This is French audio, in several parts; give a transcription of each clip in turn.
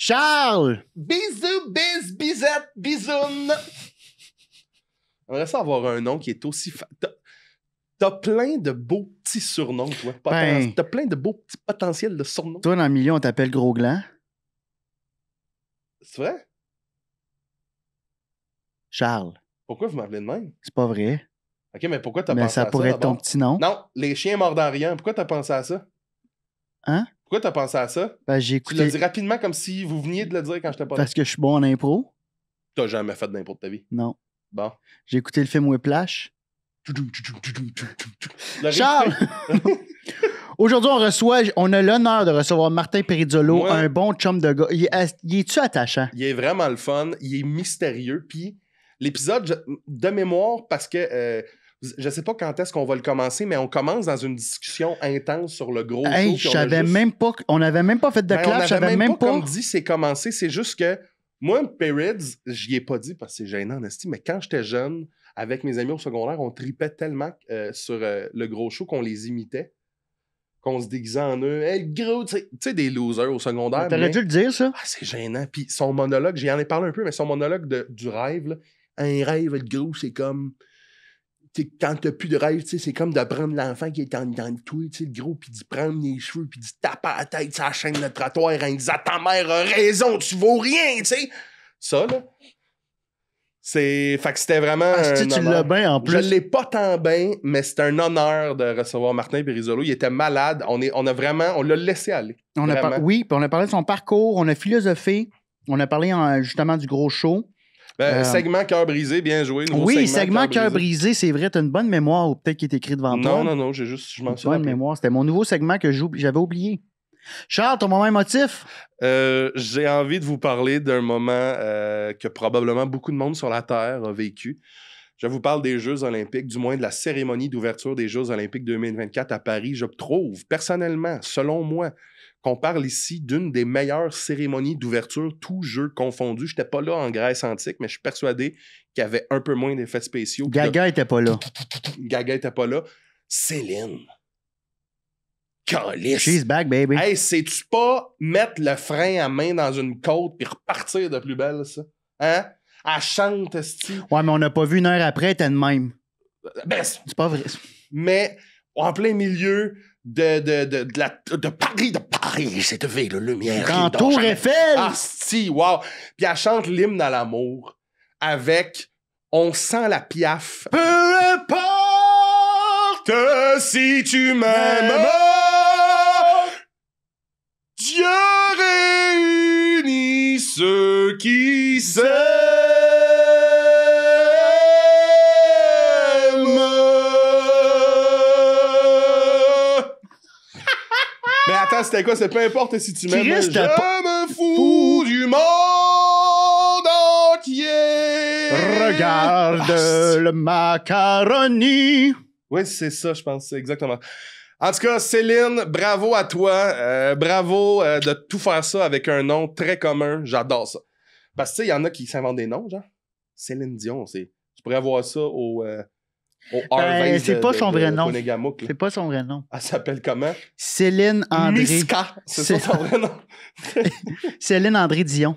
Charles! Bisous, bisette, bisoune. J'aimerais ça avoir un nom qui est aussi... T'as plein de beaux petits surnoms, toi. T'as plein de beaux petits potentiels de surnoms. Toi, dans le milieu, on t'appelle Gros Gland. C'est vrai? Charles. Pourquoi vous m'appelez de même? C'est pas vrai. OK, mais pourquoi t'as pensé à ça? Mais ça pourrait être ton petit nom. Non, les chiens mordant rien. Pourquoi t'as pensé à ça? Hein? Pourquoi t'as pensé à ça? Ben, j'ai Tu l'as écouté... dit rapidement comme si vous veniez de le dire quand j'étais pas là. Parce que je suis bon en impro? T'as jamais fait d'impro de ta vie. Non. Bon. J'ai écouté le film Whiplash. Le Charles! Aujourd'hui, on a l'honneur de recevoir Martin Perizzolo, un bon chum de gars. Il est-tu attachant? Il est vraiment le fun. Il est mystérieux. Puis l'épisode, de mémoire, parce que je sais pas quand est-ce qu'on va le commencer, mais on commence dans une discussion intense sur le gros show. Je savais même pas... On n'avait même pas fait de clap. Je savais même pas... Comme dit, c'est commencé. C'est juste que moi, Peridz, j'y ai pas dit parce que c'est gênant, Nasty, mais quand j'étais jeune, avec mes amis au secondaire, on tripait tellement sur le gros show qu'on les imitait, qu'on se déguisait en eux. Hey, gros, tu sais, des losers au secondaire. T'aurais dû le dire, ça. Ah, c'est gênant. Puis son monologue, j'en ai parlé un peu, mais son monologue du rêve, là, un rêve, le gros, c'est comme... Quand t'as plus de rêve, c'est comme de prendre l'enfant qui est dans le tout, le gros, puis d'y prendre les cheveux, puis d'y taper à la tête sur la chaîne de trottoir en disant « Ta mère a raison, tu vaux rien! » tu sais. Ça, là, fait que c'était vraiment tu l'as bien, en plus. Je l'ai pas tant bien, mais c'était un honneur de recevoir Martin Perizzolo. Il était malade. On l'a laissé aller. Oui, puis on a parlé de son parcours, on a philosophé, on a parlé justement du gros show. Segment Cœur brisé, bien joué. Oui, segment Cœur brisé, c'est vrai, t'as une bonne mémoire ou peut-être qu'il est écrit devant toi. Non, je m'en suis bonne mémoire, c'était mon nouveau segment que j'avais oublié. Charles, ton moment émotif? J'ai envie de vous parler d'un moment que probablement beaucoup de monde sur la Terre a vécu. Je vous parle des Jeux olympiques, du moins de la cérémonie d'ouverture des Jeux olympiques 2024 à Paris. Je trouve, personnellement, selon moi, qu'on parle ici d'une des meilleures cérémonies d'ouverture, tous jeux confondus. Je n'étais pas là en Grèce antique, mais je suis persuadé qu'il y avait un peu moins d'effets spéciaux. Gaga était pas là. Gaga était pas là. Céline. Calice. She's back, baby. Hey, sais-tu pas mettre le frein à main dans une côte puis repartir de plus belle, ça? Hein? Elle chante, esti. Ouais, mais on n'a pas vu une heure après, elle était de même. Ben, c'est pas vrai. Mais en plein milieu de Paris, cette ville de lumière. Dans Tour Eiffel! Ah, si, wow! Puis elle chante l'hymne à l'amour avec On sent la piaffe. Peu importe si tu m'aimes, Dieu réunit ceux qui s'aiment. Mais attends, c'était quoi? C'est peu importe si tu m'aimes. Je me fous du monde entier. Regarde le macaroni. Oui, c'est ça, je pense. C'est exactement. En tout cas, Céline, bravo à toi. Bravo de tout faire ça avec un nom très commun. J'adore ça. Parce que, tu sais, il y en a qui s'inventent des noms, genre. Céline Dion, tu pourrais voir ça au R20 c'est pas son vrai nom. C'est pas son vrai nom. Elle s'appelle comment? Céline André. Miska, c'est ça son vrai nom. Céline André Dion.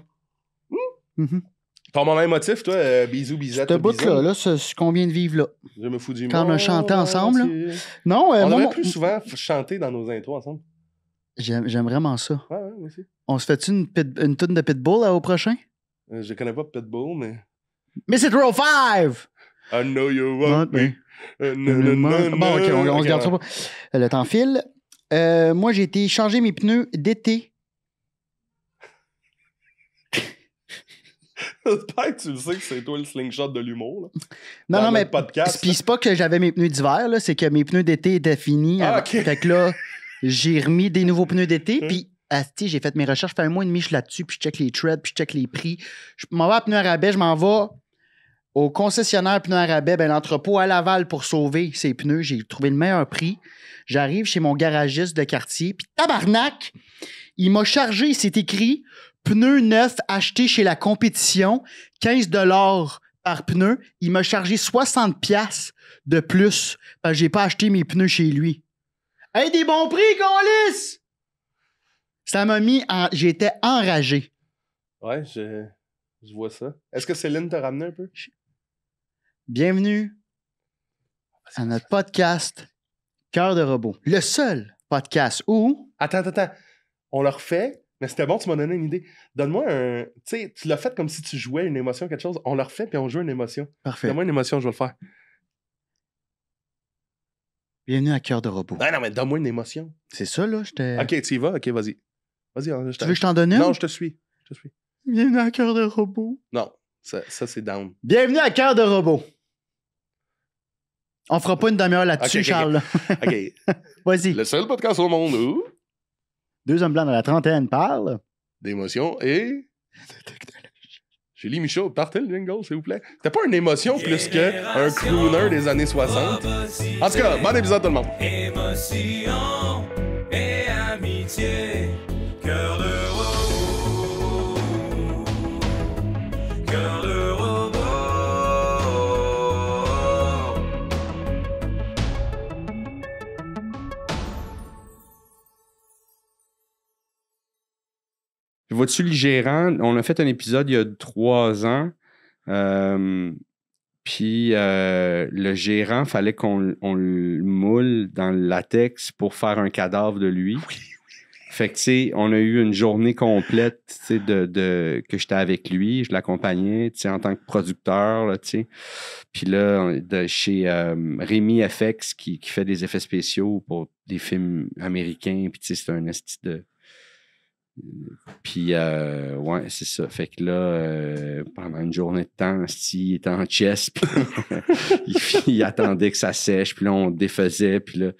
Ton moment émotif, toi, bisous, bisette. Ce bout-là, ce qu'on vient de vivre là. Je me fous du monde. Quand on a chanté ensemble, là. Non, on devrait plus souvent chanter dans nos intros ensemble. J'aime vraiment ça. Ouais, moi aussi. On se fait-tu une toune de Pitbull au prochain? Je connais pas Pitbull, mais... Miss It Row 5! I know you want me. Bon, OK, on se garde ça pas. Le temps file. Moi, j'ai été changer mes pneus d'été. J'espère que tu le sais que c'est toi le slingshot de l'humour. Là. Non, mais c'est pas que j'avais mes pneus d'hiver, là, c'est que mes pneus d'été étaient finis. Ah, OK. Fait que là, j'ai remis des nouveaux pneus d'été, puis j'ai fait mes recherches, fait un mois et demi, je suis là-dessus, puis je check les threads, puis je check les prix. Je m'en vais à pneus à rabais, je m'en vais au concessionnaire pneus à rabais, l'entrepôt à Laval pour sauver ces pneus. J'ai trouvé le meilleur prix. J'arrive chez mon garagiste de quartier, puis tabarnak, il m'a chargé, c'est écrit pneus neufs achetés chez la compétition, 15 $ par pneu. Il m'a chargé 60$ de plus parce que j'ai pas acheté mes pneus chez lui. Hey, des bons prix, câlisse! Ça m'a mis J'étais enragé. Ouais, je vois ça. Est-ce que Céline t'a ramené un peu? Bienvenue à notre podcast Cœur de robot. Le seul podcast où... Attends. On le refait, mais c'était bon, tu m'as donné une idée. Donne-moi un... Tu sais, tu l'as fait comme si tu jouais une émotion, quelque chose. On le refait, puis on joue une émotion. Parfait. Donne-moi une émotion, je vais le faire. Bienvenue à Cœur de robot. Non, mais donne-moi une émotion. C'est ça, là? OK, tu y vas? OK, vas-y. Vas-y, hein, Tu veux que je t'en donne une? Non, je te suis. Bienvenue à Cœur de robot. Non, ça c'est down. Bienvenue à Cœur de robot. On fera pas une demi-heure là-dessus, Ok. Charles. OK. Vas-y. Le seul podcast au monde où Deux hommes blancs dans la trentaine parlent. d'émotion et... Julie Michaud, partez le jingle, s'il vous plaît. C'était pas une émotion plus qu'un crooner des années 60. En tout cas, bon épisode tout le monde. Émotion et amitié, cœur de robot, cœur de robot. Vois-tu le gérant? On a fait un épisode il y a 3 ans. Puis le gérant, fallait qu'on le moule dans le latex pour faire un cadavre de lui. Fait que, tu sais, on a eu une journée complète, tu sais, que j'étais avec lui. Je l'accompagnais, tu sais, en tant que producteur, là, tu sais. Puis là, chez Rémi FX, qui fait des effets spéciaux pour des films américains. Puis, tu sais, c'est un esti de... Puis, ouais, c'est ça. Fait que là, pendant une journée de temps, il était en chess, puis il attendait que ça sèche, puis là, on défaisait, puis là...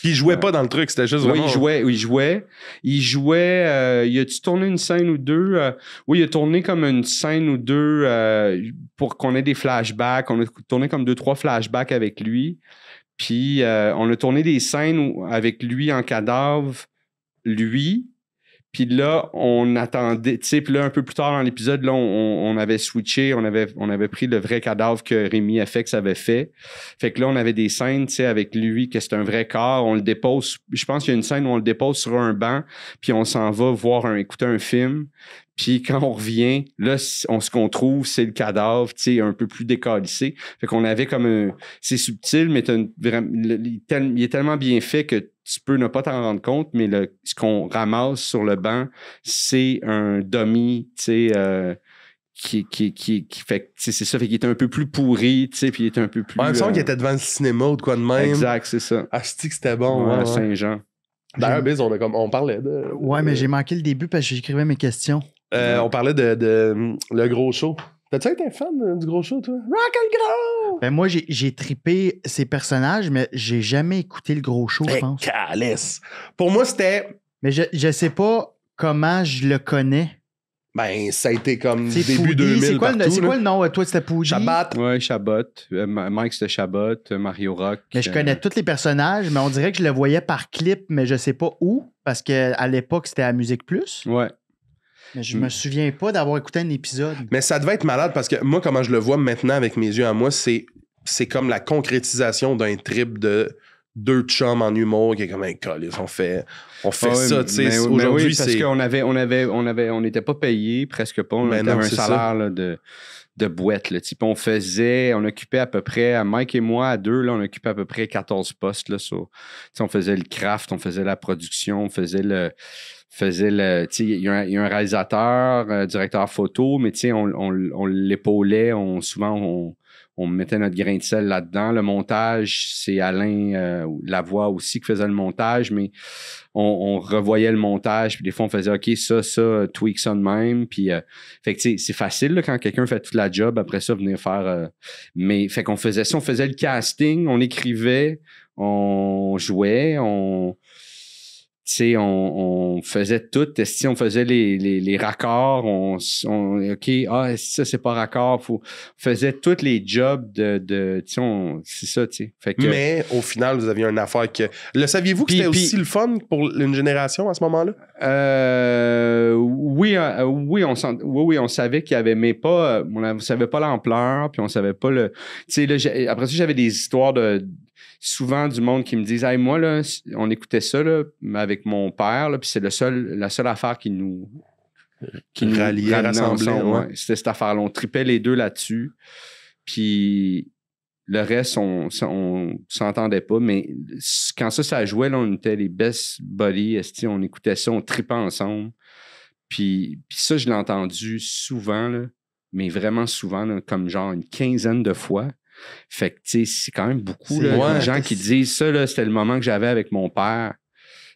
Puis il jouait pas dans le truc, c'était juste Oui, vraiment... il jouait. Il a-tu tourné une scène ou deux? Oui, il a tourné comme une scène ou deux pour qu'on ait des flashbacks. On a tourné comme 2-3 flashbacks avec lui. Puis, on a tourné des scènes avec lui en cadavre, lui... Puis là, on attendait, tu sais, puis là, un peu plus tard dans l'épisode, là, on avait switché, on avait pris le vrai cadavre que Rémi FX avait fait. Fait que là, on avait des scènes, tu sais, avec lui, que c'est un vrai corps. On le dépose, je pense qu'il y a une scène où on le dépose sur un banc, puis on s'en va écouter un film. Puis quand on revient, là, ce qu'on trouve, c'est le cadavre, tu sais, un peu plus décalissé. Fait qu'on avait comme c'est subtil, mais il est tellement bien fait que tu peux ne pas t'en rendre compte, mais ce qu'on ramasse sur le banc, c'est un dummy, tu sais, qui fait, c'est ça, fait qu'il était un peu plus pourri, tu sais, puis il était un peu plus... Ouais, il me semble qu'il était devant le cinéma ou de quoi de même. Exact, c'est ça. Asti que c'était bon. Ouais, Ouais. Saint-Jean. D'ailleurs, Biz, on parlait de... Ouais, mais j'ai manqué le début parce que j'écrivais mes questions. On parlait de le gros show. T'as-tu été un fan du gros show, toi? Rock and Gros! Ben moi, j'ai trippé ces personnages, mais j'ai jamais écouté le gros show, je pense. Calisse. Pour moi, c'était... Mais je sais pas comment je le connais. Ben, ça a été comme C'est début Foodie. 2000 C'est quoi, partout, c'est quoi le nom? Toi, c'était Poudi. Shabbat. Ouais, Chabot. Mike, c'était Chabot. Mario Rock. Mais je connais tous les personnages, mais on dirait que je le voyais par clip, mais je sais pas où, parce qu'à l'époque, c'était à Musique Plus. Ouais. Mais je me souviens pas d'avoir écouté un épisode. Mais ça devait être malade parce que moi, comment je le vois maintenant avec mes yeux à moi, c'est comme la concrétisation d'un trip de 2 chums en humour qui est comme un calice. On fait ça, tu sais. Aujourd'hui, oui, parce qu'on n'était pas payé, presque pas. On Ben avait non, un c'est salaire là, de boîte. Là, on occupait à peu près, à Mike et moi, à deux, là, on occupait à peu près 14 postes. Là, on faisait le craft, on faisait la production, on faisait le il y a un réalisateur, directeur photo, mais on l'épaulait, souvent on mettait notre grain de sel là-dedans. Le montage, c'est Alain Lavoie aussi qui faisait le montage, mais on revoyait le montage, puis des fois on faisait OK, ça, tweak ça de même, puis fait que c'est facile là, quand quelqu'un fait toute la job, après ça venir faire mais fait qu'on faisait ça, on faisait le casting, on écrivait, on jouait, on faisait tout, on faisait les raccords, OK, ça c'est pas raccord, on faisait tous les jobs c'est ça, tu sais. Fait que, mais au final, vous aviez une affaire que... Le saviez-vous que c'était aussi le fun pour une génération à ce moment-là? Oui, on savait qu'il y avait, mais pas, on savait pas l'ampleur, puis on savait pas le... Tu sais, après ça, j'avais des histoires souvent du monde qui me disent « Hey, moi, là, on écoutait ça là, avec mon père, là, puis c'est la seule affaire qui nous qui nous Ralliait, ramenait rassemblait, ensemble. ouais. Ouais. C'était cette affaire-là. On tripait les deux là-dessus. Puis le reste, on s'entendait pas. Mais quand ça jouait, là, on était les best buddies. On écoutait ça, on tripait ensemble. Puis ça, je l'ai entendu souvent, là, mais vraiment souvent, là, comme genre une quinzaine de fois. Fait que, tu sais, c'est quand même beaucoup. Là, Ouais. les gens qui disent ça, là, c'était le moment que j'avais avec mon père.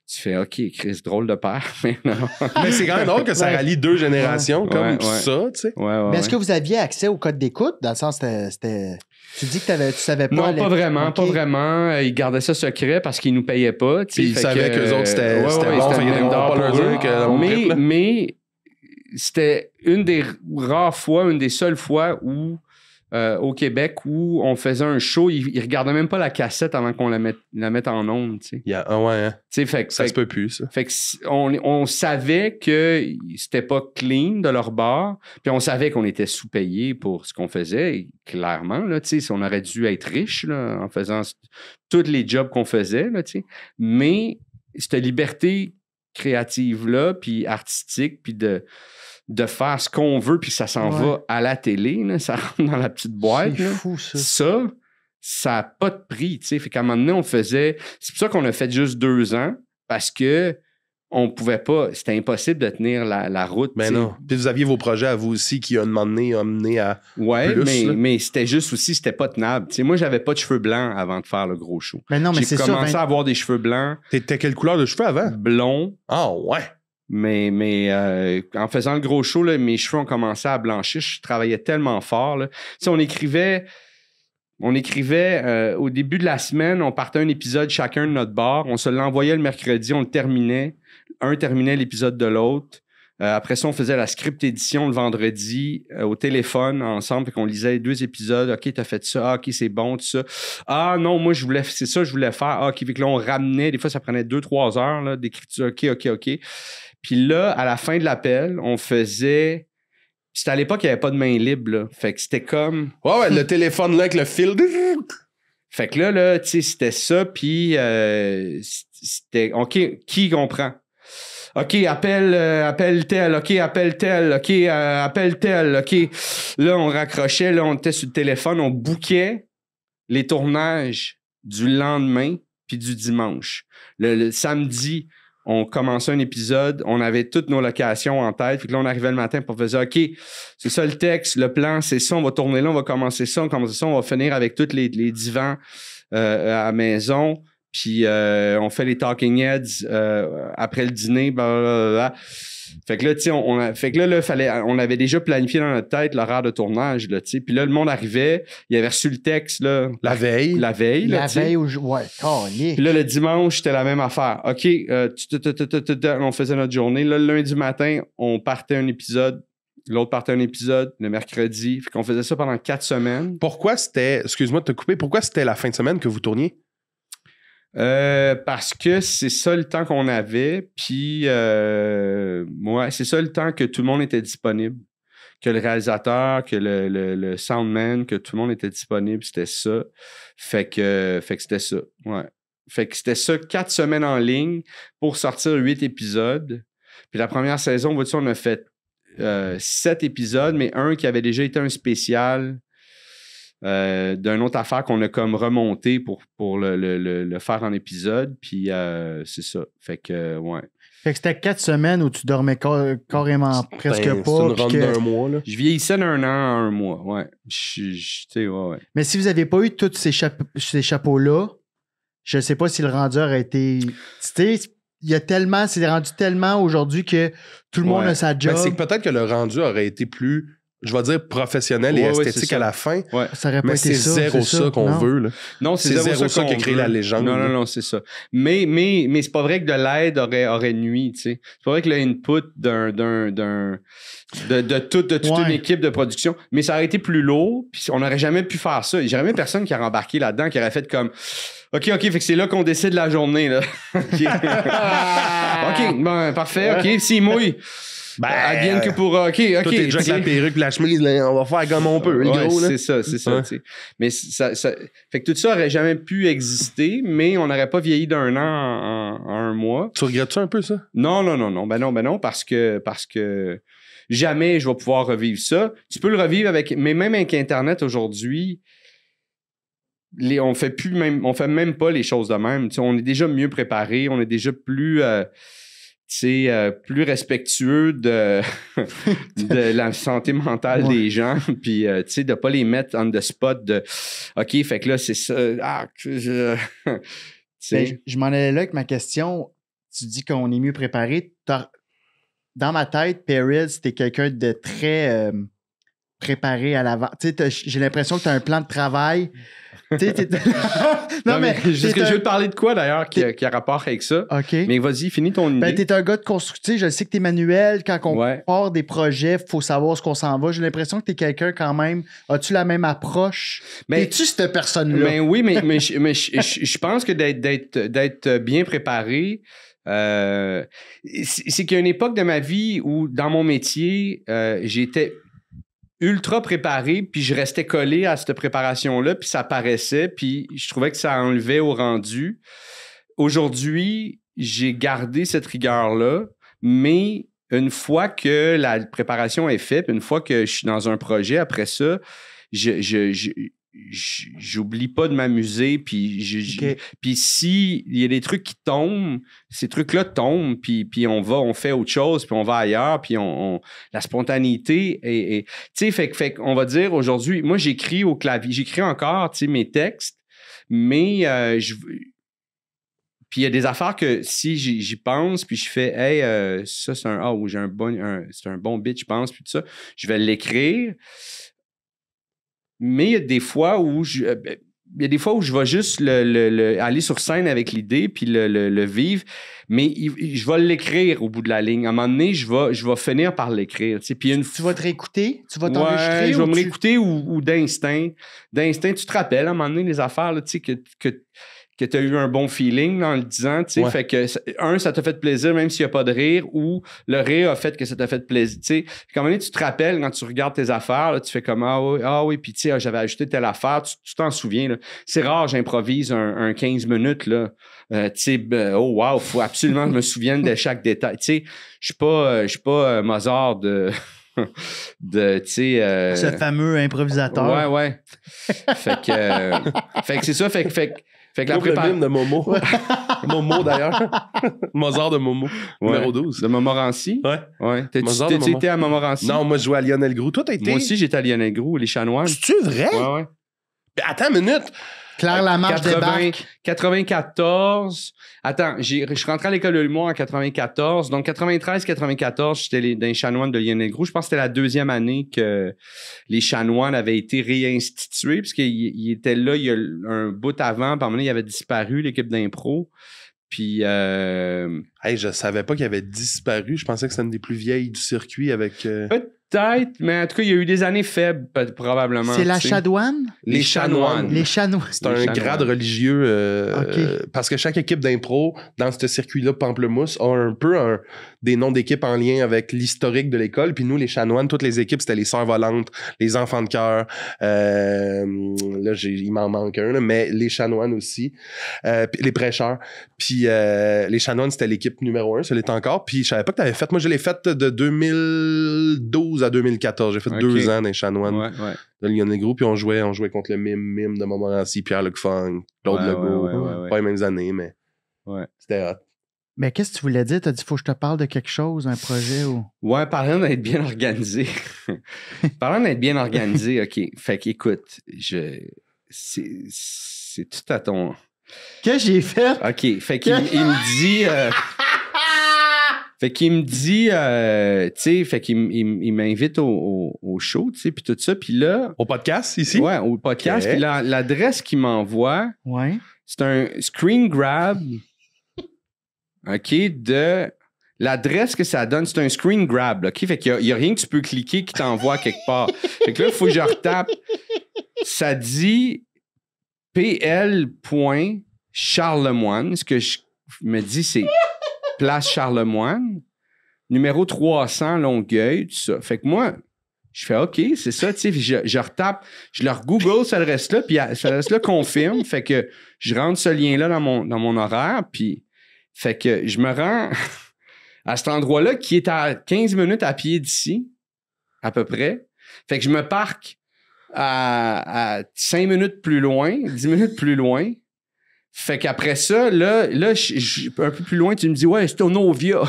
Tu fais, OK, Chris, drôle de père, mais non. Mais c'est quand même drôle que ça Ouais. rallie deux générations comme Ouais. ça, tu sais. Ouais, Mais est-ce que vous aviez accès au code d'écoute? Dans le sens, c'était... Tu dis que tu savais pas... Non, pas vraiment, Ok. pas vraiment. Ils gardaient ça secret parce qu'ils nous payaient pas. Puis ils savaient qu'eux autres, c'était bon, c'était fait qu'ils une vont pas pour leur eux. dire que le monde triple, là. Mais c'était une des rares fois, une des seules fois où au Québec où on faisait un show, ils regardaient même pas la cassette avant qu'on la mette en ondes. Tu sais. Il y a ouais, hein. Tu sais, fait que Ça se peut plus, ça. fait que on savait que c'était pas clean de leur bord, puis on savait qu'on était sous-payé pour ce qu'on faisait, et clairement, là, tu sais, on aurait dû être riche là, en faisant tous les jobs qu'on faisait, là, tu sais. Mais cette liberté créative-là, puis artistique, puis de faire ce qu'on veut, puis ça s'en Ouais. va à la télé, là, ça rentre dans la petite boîte. C'est là. fou, ça. Ça n'a pas de prix, tu sais. Fait qu'à un moment donné, on faisait... C'est pour ça qu'on a fait juste 2 ans, parce que on pouvait pas... C'était impossible de tenir la route, Mais tu sais. non. Puis vous aviez vos projets à vous aussi qui, à un moment donné, ont mené à... Ouais, plus, là. mais c'était juste aussi, c'était pas tenable. Tu sais, moi, j'avais pas de cheveux blancs avant de faire le gros show. Mais non, mais J'ai c'est ça. commencé à avoir des cheveux blancs, T'étais quelle couleur de cheveux avant? blonds, Ah, ouais. mais en faisant le gros show, là, mes cheveux ont commencé à blanchir. Je travaillais tellement fort. Là. Tu sais, on écrivait au début de la semaine, on partait un épisode chacun de notre bar. On se l'envoyait le mercredi, on le terminait. Un terminait l'épisode de l'autre. Après ça, on faisait la script édition le vendredi au téléphone ensemble, fait qu'on lisait les 2 épisodes. OK, t'as fait ça. Ah, OK, c'est bon, tout ça. Ah non, moi, c'est ça que je voulais faire. Ah, OK, fait que là, on ramenait. Des fois, ça prenait 2-3 heures là, d'écriture. OK. Puis là, à la fin de l'appel, on faisait... C'était à l'époque, il n'y avait pas de main libre, là. Fait que c'était comme... Ouais, le téléphone là avec le fil. Fait que là, tu sais, c'était ça, puis c'était... OK, qui comprend? OK, appelle tel, OK, appelle tel, OK, appelle tel, OK. Là, on raccrochait, là, on était sur le téléphone, on bookait les tournages du lendemain puis du dimanche. Le samedi, on commençait un épisode, on avait toutes nos locations en tête, puis là, on arrivait le matin pour faire OK, c'est ça le texte, le plan, c'est ça, on va tourner là, on va commencer ça, on va finir avec tous les divans à la maison. Puis on fait les talking heads après le dîner, blablabla. Fait que là, tu sais, fait que là, on avait déjà planifié dans notre tête l'horaire de tournage, là, tu sais. Puis là, le monde arrivait, il avait reçu le texte, là. La veille. La veille, là, La tu sais. veille ouais, calique. Puis là, le dimanche, c'était la même affaire. OK, on faisait notre journée. Là, le lundi matin, on partait un épisode. L'autre partait un épisode le mercredi. Fait qu'on faisait ça pendant 4 semaines. Pourquoi c'était... Excuse-moi de te couper. Pourquoi c'était la fin de semaine que vous tourniez? Parce que c'est ça le temps qu'on avait, puis ouais, c'est ça le temps que tout le monde était disponible, que le réalisateur, que le soundman, que tout le monde était disponible, c'était ça. Fait que c'était ça, ouais. Fait que c'était ça, 4 semaines en ligne pour sortir 8 épisodes. Puis la première saison, vois-tu, on a fait 7 épisodes, mais un qui avait déjà été un spécial d'une autre affaire qu'on a comme remonté pour le faire en épisode. Puis c'est ça. Fait que, ouais. Fait que c'était 4 semaines où tu dormais carrément presque Ben, pas. C'est une puis ronde que- d'un mois, là. Je vieillissais d'un an à 1 mois, ouais. Tu sais, ouais. Mais si vous n'aviez pas eu tous ces chapeaux-là, je ne sais pas si le rendu aurait été... Tu sais, il y a tellement... C'est rendu tellement aujourd'hui que tout le monde Ouais. a sa job. Ben, c'est que peut-être que le rendu aurait été plus, je vais dire, professionnel et Ouais, ouais, esthétique c'est à ça. la fin. Ouais. Ça aurait pas Mais été c'est ça. zéro c'est ça qu'on non. veut, là. Non, C'est zéro ça qui a qu'on créé veut. la légende, Non, là. non, c'est ça. Mais c'est pas vrai que de l'aide aurait nuit, tu sais. C'est pas vrai que l'input de toute Ouais. une équipe de production, mais ça aurait été plus lourd, puis on n'aurait jamais pu faire ça. Il n'y aurait jamais personne qui aurait embarqué là-dedans, qui aurait fait comme OK, fait que c'est là qu'on décide la journée, là. OK. OK, bon, parfait, OK, s'il mouille. Ben, Advienne que pour OK. Toi, t'es déjà avec tu sais. la perruque, la chemise, là, on va faire comme on peut, le Ouais, gros, là. c'est ça, c'est ça. Ouais. tu sais. Mais ça, fait que tout ça aurait jamais pu exister, mais on n'aurait pas vieilli d'1 an en 1 mois. Tu regrettes ça un peu, ça? Non, ben non, parce que jamais je vais pouvoir revivre ça. Tu peux le revivre mais même avec Internet aujourd'hui, on fait même pas les choses de même. Tu sais, on est déjà mieux préparé, on est déjà plus plus respectueux de la santé mentale des gens, puis tu sais, de pas les mettre on the spot de OK, fait que là c'est ça. Je m'en allais là avec ma question. Tu dis qu'on est mieux préparé. Dans ma tête, Perez, c'était quelqu'un de très préparé à l'avant. J'ai l'impression que tu as un plan de travail. non, mais je veux te parler de quoi d'ailleurs qui a rapport avec ça. OK. Mais vas-y, finis ton idée. Ben, t'es un gars de constructif. Je sais que t'es manuel. Quand on part des projets, il faut savoir ce qu'on s'en va. J'ai l'impression que t'es quelqu'un quand même. As-tu la même approche? Es-tu cette personne-là? Ben oui, mais je pense que d'être bien préparé, c'est qu'il y a une époque de ma vie où, dans mon métier, j'étais ultra préparé, puis je restais collé à cette préparation-là, puis ça paraissait, puis je trouvais que ça enlevait au rendu. Aujourd'hui, j'ai gardé cette rigueur-là, mais une fois que la préparation est faite, une fois que je suis dans un projet, après ça, j'oublie pas de m'amuser, puis puis si il y a des trucs qui tombent, ces trucs-là tombent, puis on fait autre chose, puis on va ailleurs, puis la spontanéité et tu sais, fait qu'on va dire aujourd'hui, moi j'écris au clavier, j'écris encore, tu sais, mes textes, mais puis il y a des affaires que si j'y pense, puis je fais hey, ça c'est c'est un bon beat, je pense, puis tout ça, je vais l'écrire. Mais il y a des fois où je vais juste aller sur scène avec l'idée puis le vivre, mais je vais l'écrire au bout de la ligne. À un moment donné, je vais finir par l'écrire. Tu sais. Puis tu vas te réécouter? Tu vas t'enregistrer? Je vais me réécouter ou d'instinct. D'instinct, tu te rappelles à un moment donné les affaires là, tu sais, que tu as eu un bon feeling en le disant, tu sais, fait que ça t'a fait plaisir même s'il n'y a pas de rire, ou le rire a fait que ça t'a fait plaisir, tu sais. À un moment donné, tu te rappelles quand tu regardes tes affaires, là, tu fais comme ah oui, puis tu sais, j'avais ajouté telle affaire, tu t'en souviens, là. C'est rare, j'improvise un 15 minutes, là. Tu sais, oh wow, faut absolument que je me souvienne de chaque détail. Tu sais, je suis pas Mozart de tu sais... Ce fameux improvisateur. Ouais. fait que c'est ça, fait que la préparation... le mime de Momo. Momo, d'ailleurs. Mozart de Momo. Numéro 12. De Montmorency? Ouais. T'as-tu été à Montmorency? Non, moi, je jouais à Lionel Groux. Toi, t'as été? Moi aussi, j'étais à Lionel Groux, les Chanoines. C'est-tu vrai? Ouais. Attends une minute. Claire Lamarche débarque. 94. Attends, je suis rentré à l'école de l'humour en 94. Donc, 93-94, j'étais dans les Chanoines de Lionel Groux. Je pense que c'était la deuxième année que les Chanoines avaient été réinstitués, parce qu'il était là il y a un bout avant. Par un moment, il avait disparu, l'équipe d'impro. Puis... Hey, je savais pas qu'il avait disparu. Je pensais que c'était une des plus vieilles du circuit avec... Peut-être, mais en tout cas, il y a eu des années faibles, probablement. C'est la Chanoine? Les Chanoines. Les Chanoines. C'est un grade religieux parce que chaque équipe d'impro dans ce circuit-là, Pamplemousse, a un peu des noms d'équipes en lien avec l'historique de l'école. Puis nous, les Chanoines, toutes les équipes, c'était les Sœurs Volantes, les Enfants de Cœur. Là, il m'en manque un, là, mais les Chanoines aussi. Les Prêcheurs. Puis les Chanoines, c'était l'équipe numéro 1, ça l'est encore. Puis je savais pas que t'avais fait. Moi, je l'ai fait de 2012 à 2014. J'ai fait 2 ans dans les Chanoines de Lionel Groux. Puis on jouait contre le mime de Montmorency, Pierre-Luc Funk, Claude Legault. Pas les mêmes années, mais c'était hot. Mais qu'est-ce que tu voulais dire? Tu as dit, faut que je te parle de quelque chose, un projet ou... Ouais, parlant d'être bien organisé. OK. Fait qu'écoute, c'est tout à ton... Qu'est-ce que j'ai fait? OK. Fait qu'il me dit... Fait qu'il me dit, tu sais, fait qu'il m'invite au show, tu sais, puis tout ça. Puis là... Au podcast, ici? Ouais, au podcast. Puis l'adresse qu'il m'envoie, c'est un screen grab, OK, de... L'adresse que ça donne, c'est un screen grab, OK? Fait qu'il y a rien que tu peux cliquer qui t'envoie quelque part. Fait que là, il faut que je retape. Ça dit pl.charlemagne. Ce que je me dis, c'est Place Charlemagne, numéro 300 Longueuil, tout ça. Fait que moi, je fais OK, c'est ça, tu sais, je retape, je leur Google cette adresse-là, puis cette adresse-là confirme. Fait que je rentre ce lien-là dans mon horaire, puis fait que je me rends à cet endroit-là qui est à 15 minutes à pied d'ici. à peu près. Fait que je me parque à 5 minutes plus loin, 10 minutes plus loin. Fait qu'après ça, là un peu plus loin, tu me dis, ouais, c'est au Novia.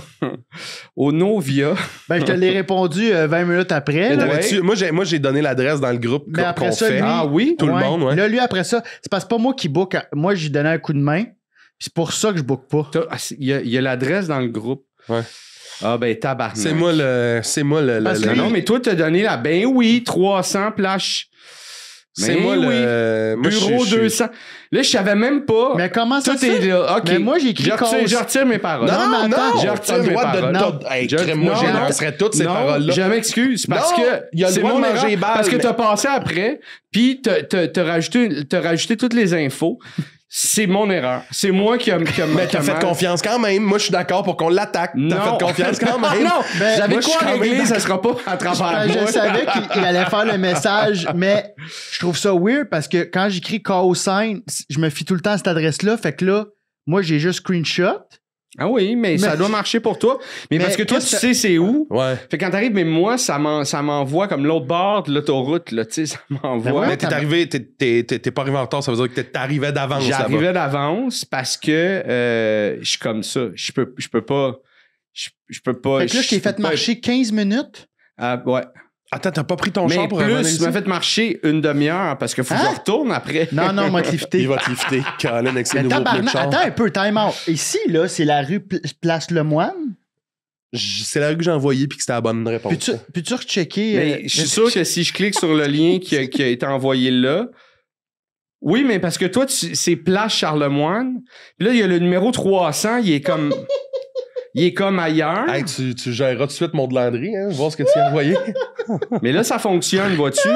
Au Novia. Ben, je te l'ai répondu 20 minutes après. Là. Ouais. Moi, j'ai donné l'adresse dans le groupe Mais après qu'on ça, fait. lui, Ah oui? Tout le monde, ouais. Là, lui, après ça, c'est parce que c'est pas moi qui book. Moi, j'ai donné un coup de main. C'est pour ça que je book pas. Il y a l'adresse dans le groupe. Ouais. Ah ben, tabarnak. C'est moi le... Parce que Non, mais toi, t'as donné la... Ben oui, 300 plages. C'est Ben moi oui. le... Moi, Bureau je suis- 200. Là, je savais même pas. Mais comment ça Tout se est fait? là. OK. Mais moi, j'ai écrit je retire mes paroles. Non, mais attends, je t'as retire le mes droit de... paroles. Non, hey, moi, non, j'énoncerais toutes ces non, paroles-là. je m'excuse parce Non, que il a le c'est droit de mon manger erreur. les balles, Parce que mais- t'as passé après, puis t'as rajouté toutes les infos. C'est mon erreur. C'est moi qui a Mais t'as fait mal. confiance quand même. Moi, je suis d'accord pour qu'on l'attaque. T'as Non. fait confiance quand même. non, Ben, j'avais moi, je suis quoi quand régler, même ça sera pas à travers Je moi. savais qu'il allait faire le message, mais je trouve ça weird parce que quand j'écris call-sign, je me fie tout le temps à cette adresse-là. Fait que là, moi, j'ai juste screenshot. Ah oui, mais ça doit marcher pour toi. Mais parce que toi, tu qu'est-ce sais c'est où. Ouais. Fait que quand t'arrives, mais moi, ça m'envoie comme l'autre bord de l'autoroute, là, tu sais, ça m'envoie. Ben ouais, Mais t'es arrivé, t'es pas arrivé en retard, ça veut dire que t'arrivais d'avance là-bas. J'arrivais d'avance parce que je suis comme ça. Je peux pas. Je peux pas. Fait que là, je t'ai fait marcher 15 minutes. Ouais. Attends, t'as pas pris ton Mais char pour revenir plus, ici? tu m'as fait marcher une demi-heure parce qu'il faut que je retourne après. Non, moi, te lifter. Il va te lifter, Colin, avec ses Mais nouveaux pneus de tabarnak, char. attends un peu, time out. Ici, là, c'est la rue Place Lemoine. C'est la rue que j'ai envoyée puis que c'était la bonne réponse. Peux-tu rechecker? Mais je suis sûr que si je clique sur le lien qui a été envoyé là. Oui, mais parce que toi, c'est Place Charlemagne. Puis là, il y a le numéro 300, il est comme ailleurs. Hey, tu géreras tout de suite mon de Landry, hein, voir ce que tu as envoyé. Mais là, ça fonctionne, vois-tu?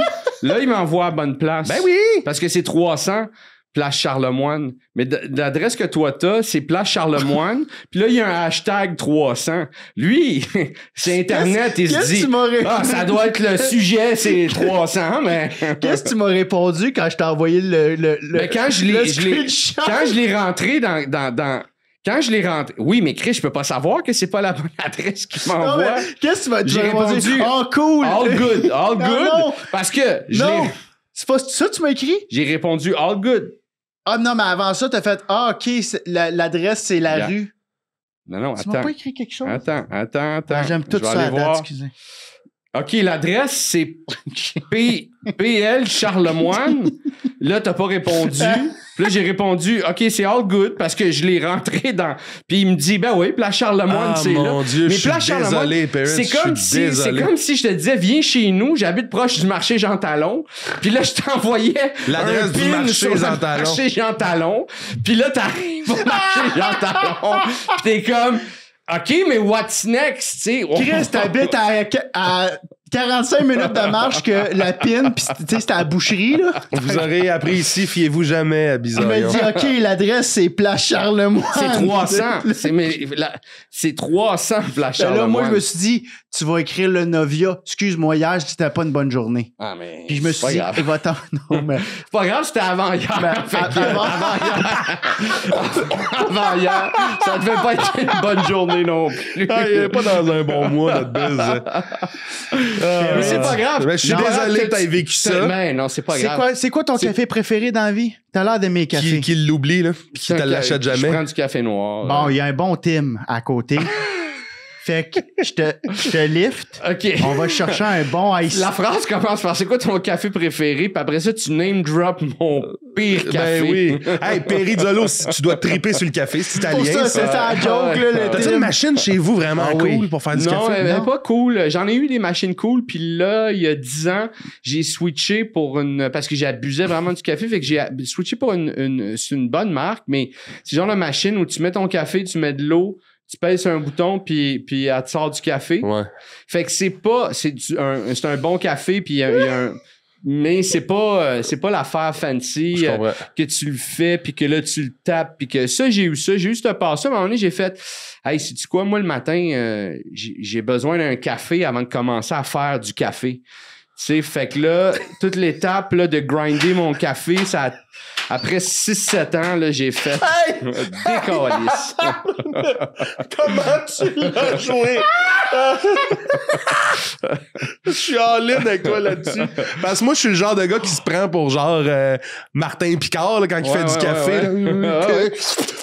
Là, il m'envoie à bonne place. Ben oui! Parce que c'est 300, Place Charlemagne. Mais l'adresse que toi t'as, c'est Place Charlemagne. Puis là, il y a un hashtag 300. Lui, c'est Internet, il se Qu'est-ce que dit... tu m'as répondu? Ah, ça doit être le sujet, c'est 300, mais... Qu'est-ce que tu m'as répondu quand je t'ai envoyé le Mais quand je le l'ai screenshot? quand je l'ai rentré dans quand je l'ai rentré... Oui, mais Chris, je peux pas savoir que c'est pas la bonne adresse qu'il Non, m'envoie. mais qu'est-ce que tu m'as dit? J'ai répondu, Oh, cool! All good, all Non, good. non. Parce que Non! C'est pas ça que tu m'as écrit? j'ai répondu all good. Ah non, mais avant ça, t'as fait Ah, OK, l'adresse, c'est la Yeah. rue. Non, Tu m'as attends. pas écrit quelque chose? Attends. Ah, j'aime tout Je vais ça, aller la date, voir. excusez. OK, l'adresse, c'est PL Charlemagne. Là, t'as pas répondu. Puis là, j'ai répondu, OK, c'est all good parce que je l'ai rentré dans... Puis il me dit, ben oui, Place Charlemagne, Ah, c'est là. mon Dieu, Mais je suis Place Charlemagne, désolé, Perrin, c'est comme si je te disais, viens chez nous, j'habite proche du marché Jean Talon. Puis là, je t'envoyais L'adresse un du pin marché sur le Jean Talon. marché Jean Talon. Puis là, t'arrives au marché Jean Talon. Puis t'es comme, OK, mais what's next? Tu sais, Chris, t'habites à 45 minutes de marche que la pin, pis tu sais, c'était à la boucherie, là. Vous aurez appris ici, fiez-vous jamais à Il m'a Bizarre. dit, OK, l'adresse, c'est Place Charlemagne. C'est 300. C'est 300 Place Ben là, Charlemagne. moi, je me suis dit, tu vas écrire le Novia. Excuse-moi, hier, je dis, c'était pas une bonne journée. Ah, mais. Puis je me suis dit, il va t'en. Non, mais. C'est pas grave, c'était avant hier. Ben, Fait que, avant- avant hier. Ça devait pas être une bonne journée non plus. Ah, il est pas dans un bon mois, notre bise. Mais c'est pas grave. Ben, je suis Non, désolé que tu- t'aies vécu ça. Mais non, c'est pas grave. C'est quoi ton café préféré dans la vie? T'as l'air d'aimer le café. Qui l'oublie, là, puis qui te l'achète Je jamais. prends du café noir. Bon, il y a un bon Tim à côté. Fait que je te lift. OK. On va chercher un bon ice. La phrase commence par c'est quoi ton café préféré? Puis après ça, tu name drop mon pire café. Ben oui. Hey, Perizolo, si tu dois triper sur le café, c'est italien. Pour ça, c'est ça la joke, là, le T'as-tu Tim. une machine chez vous vraiment Ah cool oui. pour faire du Non, café? elle est pas cool. J'en ai eu des machines cool, puis là, il y a 10 ans, j'ai switché pour parce que j'abusais vraiment du café, fait que j'ai switché pour c'est une bonne marque, mais c'est genre la machine où tu mets ton café, tu mets de l'eau, tu pèses sur un bouton, puis elle te sort du café. Ouais. Fait que c'est un bon café, puis il y a un... Mais c'est pas l'affaire fancy Je comprends. que tu le fais, puis que là, tu le tapes, puis que ça, j'ai eu ce passe. À un moment donné, j'ai fait « Hey, sais-tu quoi? Moi, le matin, j'ai besoin d'un café avant de commencer à faire du café. » Tu sais, fait que là, toute l'étape là, de grinder mon café, ça a après 6-7 ans, là, j'ai fait décalisse. Comment tu l'as joué? Je suis en ligne avec toi là-dessus. Parce que moi, je suis le genre de gars qui se prend pour genre Martin Picard là, quand il fait du café.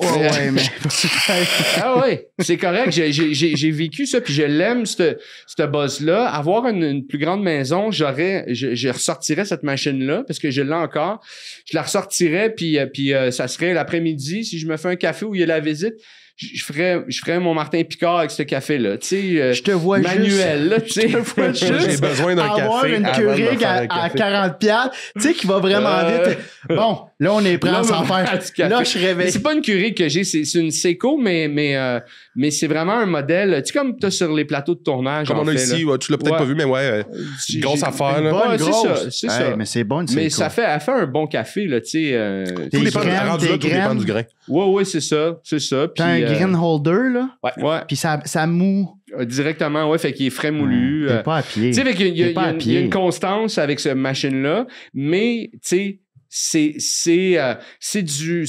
Ouais, mais... Ah ouais, c'est correct. J'ai vécu ça, puis je l'aime, ce buzz-là. Avoir une plus grande maison, je ressortirais cette machine-là, parce que je l'ai encore. Je la ressortirais, puis ça serait l'après-midi, si je me fais un café où il y a la visite, je ferais mon Martin Picard avec ce café-là. Tu sais, je te vois manuel, là, tu sais. Je te vois juste J'ai besoin d'un avoir café une avant de me Keurig faire un à café. 40$, tu sais, qui va vraiment vite. Bon, là, on est prêt à s'en faire. Là, je Mais réveille. c'est pas une Keurig que j'ai, c'est une Seiko, mais c'est vraiment un modèle, tu sais, comme t'as sur les plateaux de tournage. Comme en on a fait, ici, là. ouais, tu l'as peut-être Ouais. pas vu, mais ouais, grosse affaire. Là. Bonne Ouais, grosse. c'est ça. Mais c'est bon, Mais ça fait, elle fait un bon café, là, tu sais. Tout dépend, graines, rendu là, des tout dépend graines. du grain. Ouais, c'est ça. Puis, T'as un green holder, là, ouais, puis ça moue. directement, ouais, fait qu'il est frais moulu. T'es pas à pied. Tu sais, fait qu'il y a- T'es pas à il y a une pied. constance avec cette machine-là, mais, tu sais, c'est du...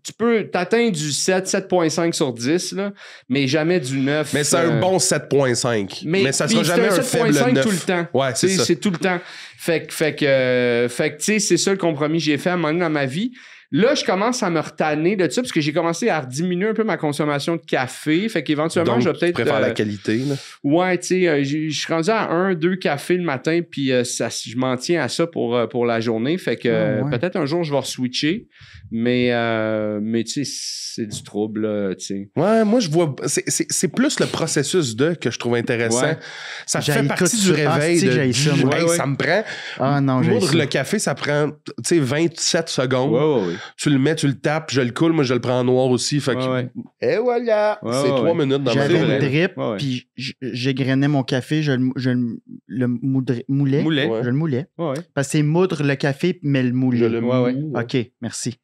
Tu peux t'atteindre du 7.5 sur 10, là, mais jamais du 9. Mais c'est un bon 7.5. Mais ça puis sera jamais c'est un faible 7.5 9. tout le temps. Ouais, c'est Tu sais, ça. c'est tout le temps. Fait que tu sais, c'est ça le compromis que j'ai fait à un moment donné dans ma vie. Là, je commence à me retaner de ça parce que j'ai commencé à diminuer un peu ma consommation de café. Fait qu'éventuellement, Donc, je vais tu peut-être... préfères la qualité. Là. Ouais, tu sais, je suis rendu à 1-2 cafés le matin, puis je m'en tiens à ça pour la journée. Fait que ouais. peut-être un jour, je vais re-switcher. Mais tu sais, c'est du trouble, là, tu sais. Ouais, moi, je vois. C'est plus le processus que je trouve intéressant. Ouais. Ça J'haïs fait partie tout du ça. réveil. Ah, c'est-tu que j'haïs ça, moi. Hey, Ouais. ça me prend. Ah non, j'ai Moudre ça. le café, ça prend 27 secondes. Ouais. Tu le mets, tu le tapes, je le coule, moi je le prends en noir aussi. Fait que... Ouais. Et voilà! Ouais, c'est 3 minutes dans ma J'avais journée. une drip, Ouais, ouais. puis j'égrenais mon café, je le moulais. Moulais. Ouais. Je le moulais. Ouais. Parce que c'est moudre le café, mais le mouler. Je le Ouais. moue. OK, merci.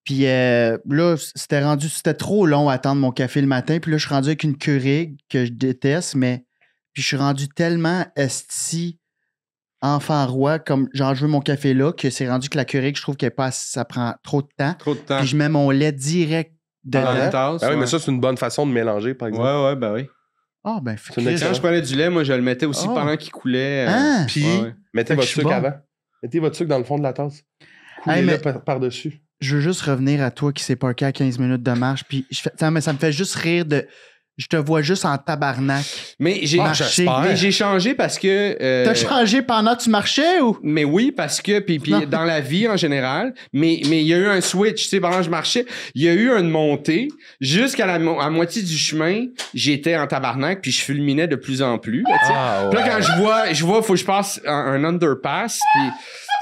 Puis là, c'était trop long à attendre mon café le matin. Puis là, je suis rendu avec une Keurig que je déteste, mais puis je suis rendu tellement esti enfant roi, comme genre je veux mon café là, que c'est rendu que la Keurig, je trouve que ça prend trop de temps. Trop de temps. Puis je mets mon lait direct Dans dedans. la tasse. Ah oui, ouais. mais ça, c'est une bonne façon de mélanger, par exemple. Ouais, ben oui. Ah, ben, C'est une Chris. Quand je prenais du lait, moi, je le mettais aussi Oh. pendant qu'il coulait. Ah! Puis, ouais. mettez Fait que votre je suis sucre bon. avant. Mettez votre sucre dans le fond de la tasse. Hey, Coulez-le mais- par-dessus. Je veux juste revenir à toi qui s'est parké à 15 minutes de marche. Puis ça me fait juste rire de. Je te vois juste en tabarnak. Mais j'ai Ah, j'espère. mais j'ai changé parce que. T'as changé pendant que tu marchais ou? Mais oui, parce que, puis Non. dans la vie en général, mais il y a eu un switch, tu sais, pendant que je marchais, il y a eu une montée, jusqu'à à moitié du chemin, j'étais en tabarnak, puis je fulminais de plus en plus, là, tu sais. Ah, Puis là, quand je vois, faut que je passe un underpass, puis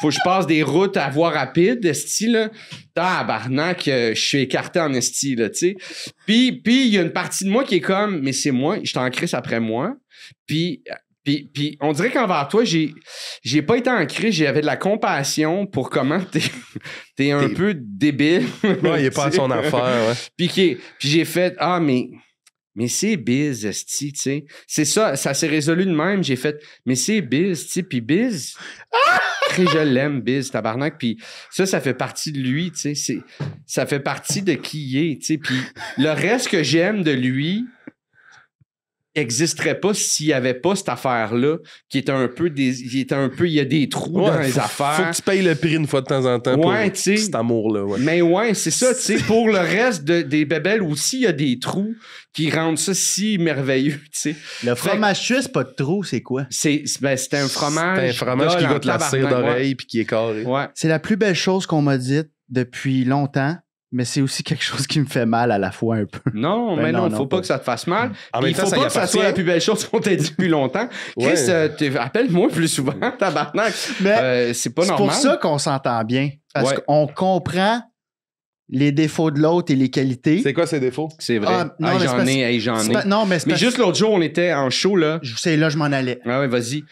faut que je passe des routes à voie rapide, esti, là. Tabarnak, je suis écarté en esti, là, tu sais. Puis il y a une partie de moi qui est comme, mais c'est moi, je t'en crisse après moi. Puis on dirait qu'envers toi, j'ai pas été en crise, j'avais de la compassion pour comment t'es un peu débile. Ouais, il est pas à son affaire, ouais. Puis j'ai fait, mais c'est biz, esti, tu sais. C'est ça s'est résolu de même. J'ai fait, mais c'est biz, tu sais. Puis biz, je l'aime, biz, tabarnak. Puis ça fait partie de lui, tu sais. Ça fait partie de qui il est, tu sais. Puis le reste que j'aime de lui existerait pas s'il y avait pas cette affaire-là qui était un peu il y a des trous dans les affaires. Faut que tu payes le prix une fois de temps en temps Ouais, pour tu sais. cet amour-là. Ouais. Mais ouais, c'est ça, tu sais. Pour le reste des bébelles aussi, il y a des trous qui rendent ça si merveilleux, tu sais. Le fromage suisse, pas de trou, c'est quoi? C'est un fromage. C'est un fromage qui d'ol en goûte la cire tabarnak, d'oreille puis qui est carré. Ouais. C'est la plus belle chose qu'on m'a dite depuis longtemps, mais c'est aussi quelque chose qui me fait mal à la fois un peu. Non, Ben mais non, non, faut pas que ça te fasse mal. En Puis même il temps, faut ça pas y que ça appartient. soit la plus belle chose qu'on t'a dit depuis longtemps. Ouais. Chris, appelle-moi plus souvent, tabarnak. Mais C'est pas c'est normal. pour ça qu'on s'entend bien. Parce Ouais. qu'on comprend les défauts de l'autre et les qualités. C'est quoi ses défauts? C'est vrai. Ah, non, Hey, mais j'en c'est ai, j'en C'est ai. pas- non, mais c'est Mais parce- juste l'autre jour, on était en show, là. C'est là, je m'en allais. Ah ouais, vas-y.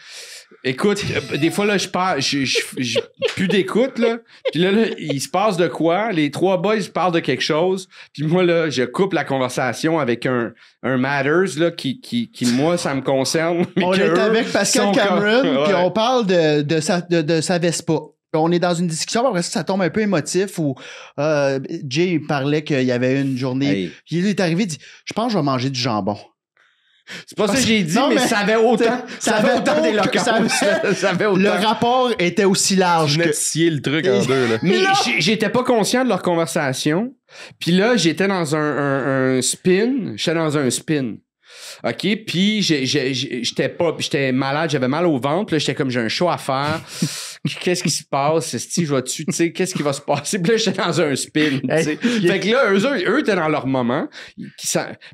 Écoute, des fois, là, je parle, je plus d'écoute, là. Puis là, il se passe de quoi? Les trois boys parlent de quelque chose. Puis moi, là, je coupe la conversation avec un Matters, là, qui moi, ça me concerne. mais On que est eux avec Pascal sont Cameron, comme- puis Ouais. on parle de sa Vespa. On est dans une discussion, après ça tombe un peu émotif où Jay parlait qu'il y avait une journée. Hey. Puis il est arrivé, il dit je pense que je vais manger du jambon. C'est pas ça que j'ai dit, Non, mais mais ça avait autant. Ça avait autant d'éloquence. Ça avait autant. Le rapport était aussi large Je que. venais de scier le truc en deux, là. Mais j'étais pas conscient de leur conversation. Puis là, j'étais dans un spin. J'étais dans un spin. OK? Puis j'étais malade, j'avais mal au ventre. Puis là, j'étais comme, j'ai un show à faire. Qu'est-ce qui se passe? Je vais-tu, tu sais, qu'est-ce qui va se passer? Puis là, j'étais dans un spin, tu sais. Fait que là, eux étaient dans leur moment.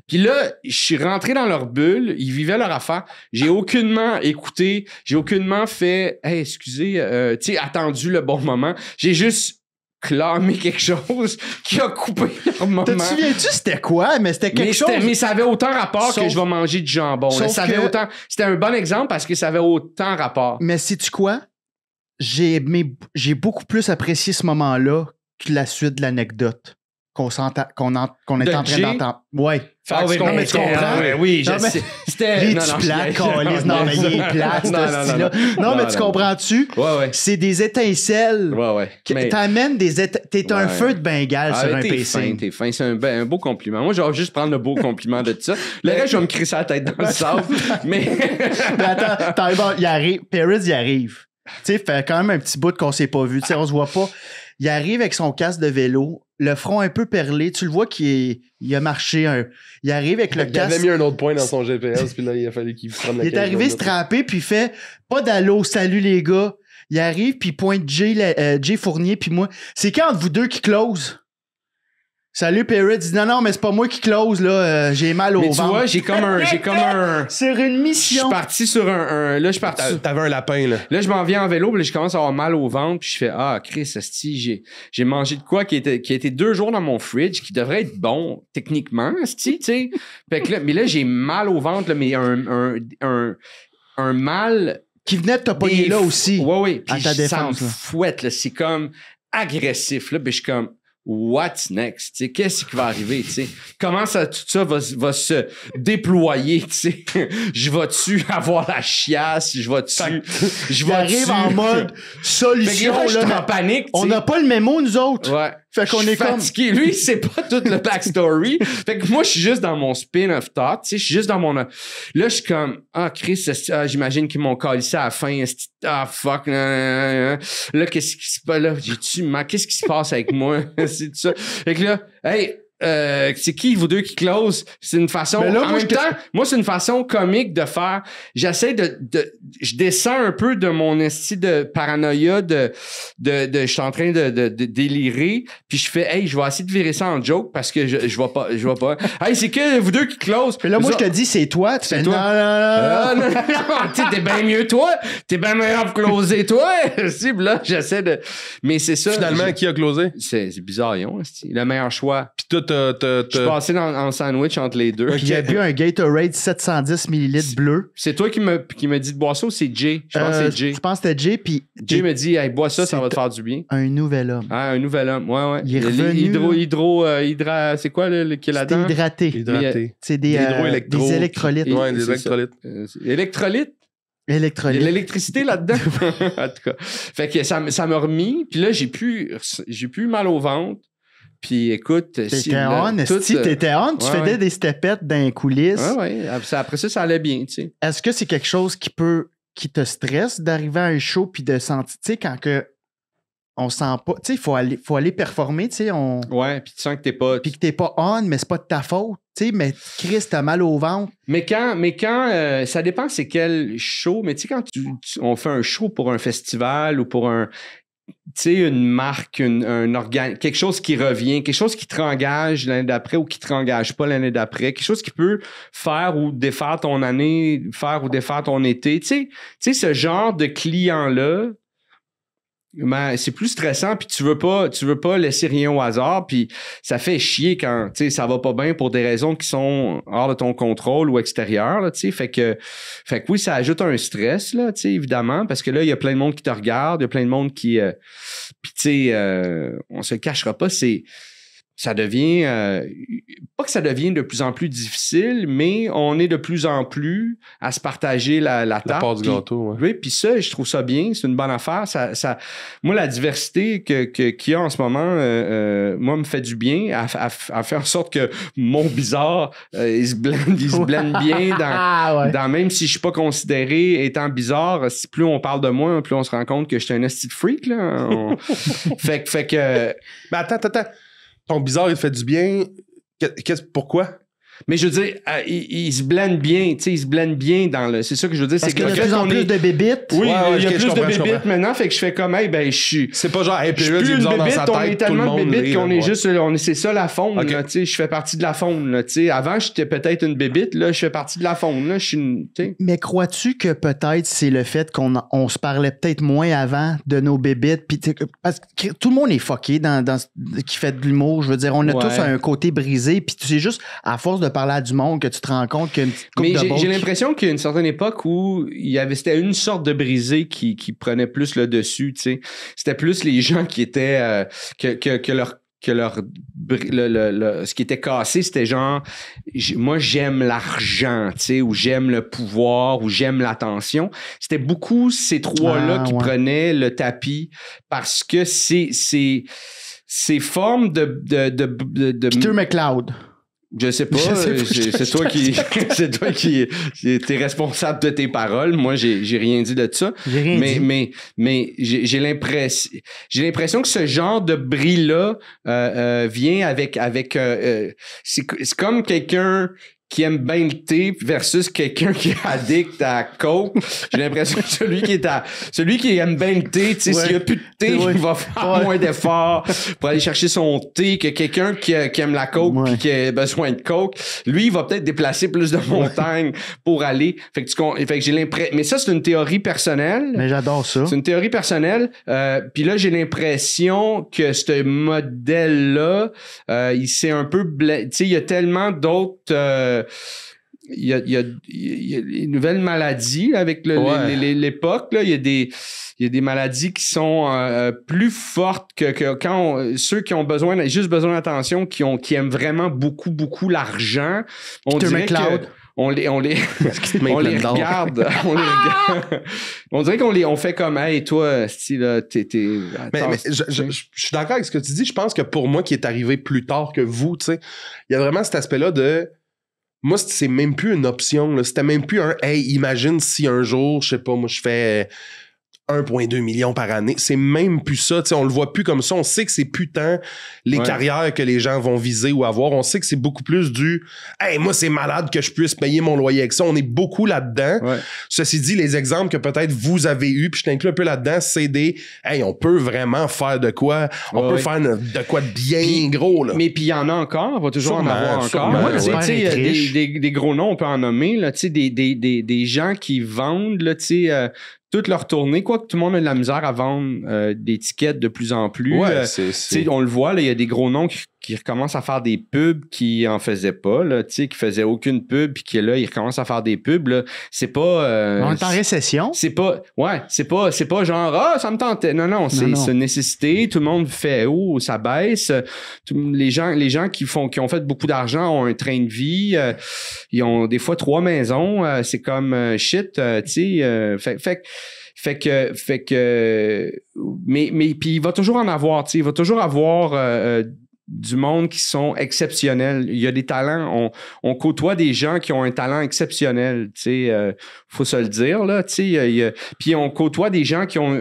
Puis là, je suis rentré dans leur bulle. Ils vivaient leur affaire. J'ai aucunement écouté. J'ai aucunement fait, hey, excusez, tu sais, attendu le bon moment. J'ai juste clamé quelque chose qui a coupé leur moment. Te souviens-tu c'était quoi? Mais c'était quelque chose. Mais ça avait autant rapport que je vais manger du jambon. Là. Ça avait autant. C'était un bon exemple parce que ça avait autant rapport. Mais sais-tu quoi? J'ai beaucoup plus apprécié ce moment-là que la suite de l'anecdote qu'on est en train d'entendre. Ouais. Ah oui, mais tu comprends? Oui, Non, mais- c'était... Les petits plates, câlisse. Non, mais il est plate, ce style-là. Non, mais tu comprends-tu? Ouais. C'est des étincelles. Ouais. Que t'amènes t'es un Ouais. feu de Bengale sur un PC. T'es fin. C'est un beau compliment. Moi, je vais juste prendre le beau compliment de ça. Le reste, je vais me crisser la tête dans le sable. Mais... Mais attends, bon, Perez, il arrive. Tu sais, fait quand même un petit bout qu'on s'est pas vu. Tu sais, on se voit pas. Il arrive avec son casque de vélo, le front un peu perlé. Tu le vois qu'il a marché il arrive avec le Il casque. avait mis un autre point dans son GPS, puis là, il a fallu qu'il prenne la Il est arrivé strappé, puis il fait pas d'allô, salut les gars. Il arrive, puis il pointe Jay Fournier, puis moi. C'est quand entre vous deux qui close? Salut Perry, dit non, mais c'est pas moi qui close, là. J'ai mal au Mais ventre. tu vois, j'ai comme un... Sur une Je mission. suis parti sur un... Là, je suis parti sur... T'avais un lapin, là. Là, je m'en viens en vélo, puis là, je commence à avoir mal au ventre, puis je fais Chris, asti, j'ai mangé de quoi qui a été 2 jours dans mon fridge, qui devrait être bon techniquement, asti, tu sais. Fait que là, mais là, j'ai mal au ventre, là, mais un mal Qui venait de te pogner là aussi. Ouais. Puis À ta ça me défense, là. fouette, là. C'est comme agressif, là. Puis je suis comme, what's next? Tu sais, qu'est-ce qui va arriver? Tu sais, comment ça, tout ça va se déployer? Tu sais, je vais-tu avoir la chiasse? Je Il arrive en mode solution. Fait que là, je suis Là, en panique. on tu sais. n'a pas le mémo, nous autres. Ouais. Fait qu'on Je suis est comme. fatigué. Lui, c'est pas tout le backstory. Fait que moi, je suis juste dans mon spin of thought. Tu sais, je suis juste dans mon... Là, je suis comme, Chris, j'imagine qu'ils m'ont calissé à la fin. Fuck. Là, qu'est-ce qui se passe? Là, qu'est-ce qui se passe avec moi? C'est tout ça. Fait que là, hey... c'est qui vous deux qui close? C'est une façon... Mais là, en même temps, moi, c'est une façon comique de faire... J'essaie je descends un peu de mon esti de paranoïa je suis en train de délirer, puis je fais, hey, je vais essayer de virer ça en joke parce que je vais pas. Hey, c'est que vous deux qui close? Puis là, moi, je te dis, c'est toi. Tu fais toi. non. Non, t'es bien mieux toi. T'es bien meilleur pour closer toi. Si, là, j'essaie de... Mais c'est ça. Finalement, qui a closé? C'est bizarre, esti. Le meilleur choix. Puis toi, Je suis passé en sandwich entre les deux. Puis il a bu un Gatorade 710 ml bleu. C'est toi qui me dit de boire ça ou c'est Jay? Je pense que c'est Jay. Je pense que c'était Jay, puis Jay me dit, hey, bois ça, ça va te C'est- faire du bien. un nouvel homme. Ah, un nouvel homme. Ouais. Il est revenu, C'est quoi le qui est C'était là-dedans? hydraté. hydraté. C'est des Hydroélectro. des électrolytes. Et- Ouais, des c'est électrolytes. Électrolyte? Il y a de Électrolytes. l'électricité là-dedans. En tout cas. Fait que ça m'a remis. Puis là, j'ai plus mal au ventre. Puis écoute... T'étais on, si t'étais on, tu ouais, faisais ouais. des stepettes dans les coulisses. Ouais. Après ça allait bien, tu sais. Est-ce que c'est quelque chose qui te stresse d'arriver à un show puis de sentir, tu sais, quand que on sent pas, tu sais, il faut aller performer, tu sais, Ouais, puis tu sens que t'es pas... puis que t'es pas on, mais c'est pas de ta faute, tu sais, mais Chris, t'as mal au ventre. Mais quand ça dépend c'est quel show, mais tu sais, quand on fait un show pour un festival ou pour une marque, un organe, quelque chose qui revient, quelque chose qui te engage l'année d'après ou qui te engage pas l'année d'après, quelque chose qui peut faire ou défaire ton année, faire ou défaire ton été. Tu sais, ce genre de client-là, ben, c'est plus stressant, puis tu veux pas laisser rien au hasard, puis ça fait chier quand ça va pas bien pour des raisons qui sont hors de ton contrôle ou extérieures, là, fait que oui, ça ajoute un stress, là, évidemment, parce que là, il y a plein de monde qui te regarde, il y a plein de monde qui puis on se le cachera pas, c'est ça devient pas que ça devient de plus en plus difficile, mais on est de plus en plus à se partager la tarte. La part du gâteau, ouais. Oui, puis ça, je trouve ça bien, c'est une bonne affaire. Moi, la diversité qu'il y a en ce moment, moi, me fait du bien à faire en sorte que mon bizarre, il se blende bien dans même si je suis pas considéré étant bizarre, plus on parle de moi, plus on se rend compte que je suis un esti de freak, là. Fait que... Mais attends. Ton bizarre, il te fait du bien. Pourquoi? Mais je veux dire, il se blende bien, tu sais, il se blende bien dans le... C'est ça que je veux dire. Parce c'est qu'il y a de plus en plus de bébites. Oui, il y a ok, plus je comprends, de je bébites comprends. maintenant, fait que je fais comme, hey, ben, je suis... C'est pas genre, hey, Je suis Period, il plus est une bizarre dans bébite, sa on est tête, tout le tellement de monde bébites rit, qu'on là, est ouais. juste... c'est ça la faune, Ok. là, tu sais, je fais partie de la faune, là, tu sais. Avant, j'étais peut-être une bébite, là, je fais partie de la faune, là, je suis une... tu sais. Mais crois-tu que peut-être c'est le fait qu'on se parlait peut-être moins avant de nos bébites? Puis parce que tout le monde est fucké qui fait de l'humour. Je veux dire, on a Ouais. tous un côté brisé. Puis c'est juste à force de parler à du monde que tu te rends compte qu'il y a une petite couple Mais de j'ai beaucs. l'impression qu'il y a une certaine époque où c'était une sorte de brisé qui prenait plus le dessus, tu sais. C'était plus les gens qui étaient... ce qui était cassé, c'était genre, moi, j'aime l'argent, tu sais, ou j'aime le pouvoir, ou j'aime l'attention. C'était beaucoup ces trois-là qui prenaient le tapis parce que c'est formes de Peter McLeod. Je sais pas, c'est toi qui t'es responsable de tes paroles. Moi, j'ai rien dit de ça. J'ai rien dit. Mais j'ai l'impression que ce genre de bris-là vient avec c'est comme quelqu'un qui aime bien le thé versus quelqu'un qui est addict à coke. J'ai l'impression que celui qui aime bien le thé, tu sais, s'il n'y a plus de thé, il va faire moins d'efforts pour aller chercher son thé que quelqu'un qui aime la coke puis qui a besoin de coke. Lui, il va peut-être déplacer plus de montagnes pour aller. Fait que j'ai l'impression... Mais ça, c'est une théorie personnelle. Mais j'adore ça. C'est une théorie personnelle. Puis là, j'ai l'impression que ce modèle-là, il s'est un peu... Tu sais, il y a tellement d'autres... il y a une nouvelle maladie avec l'époque. Là. Il y a des maladies qui sont plus fortes que quand ceux qui ont juste besoin d'attention, qui aiment vraiment beaucoup, beaucoup l'argent. On dirait que on les regarde. On dirait qu'on fait comme, hey, toi, style, t'es. Mais je suis d'accord avec ce que tu dis. Je pense que pour moi, qui est arrivé plus tard que vous, tu sais, il y a vraiment cet aspect-là de. Moi, c'est même plus une option. Là. C'était même plus un hey, imagine si un jour, je sais pas, moi, je fais 1,2 million par année. C'est même plus ça. T'sais, on le voit plus comme ça. On sait que c'est plus tant les carrières que les gens vont viser ou avoir. On sait que c'est beaucoup plus du hey, moi, c'est malade que je puisse payer mon loyer avec ça. On est beaucoup là-dedans. Ouais. Ceci dit, les exemples que peut-être vous avez eus, puis je t'inclus un peu là-dedans, c'est des hey, on peut vraiment faire de quoi. On peut faire de quoi de bien gros. Là. Mais puis il y en a encore. On va toujours en avoir encore. Moi, des gros noms, on peut en nommer. Là, des gens qui vendent, là, tu sais. Toute leur tournée, quoique tout le monde a de la misère à vendre des tickets de plus en plus. Ouais, on le voit, il y a des gros noms qui recommencent à faire des pubs qui en faisaient pas, là, qui faisaient aucune pub, puis qui là, ils recommencent à faire des pubs. Là. C'est pas... on est en récession. C'est pas genre, ça me tentait. Non, c'est une nécessité. Tout le monde fait, ça baisse. Les gens qui ont fait beaucoup d'argent ont un train de vie. Ils ont des fois 3 maisons. C'est comme shit, tu sais. Fait que mais puis il va toujours en avoir, tu sais, il va toujours avoir du monde qui sont exceptionnels. Il y a des talents, on côtoie des gens qui ont un talent exceptionnel, tu sais, faut se le dire là, tu sais, puis on côtoie des gens qui ont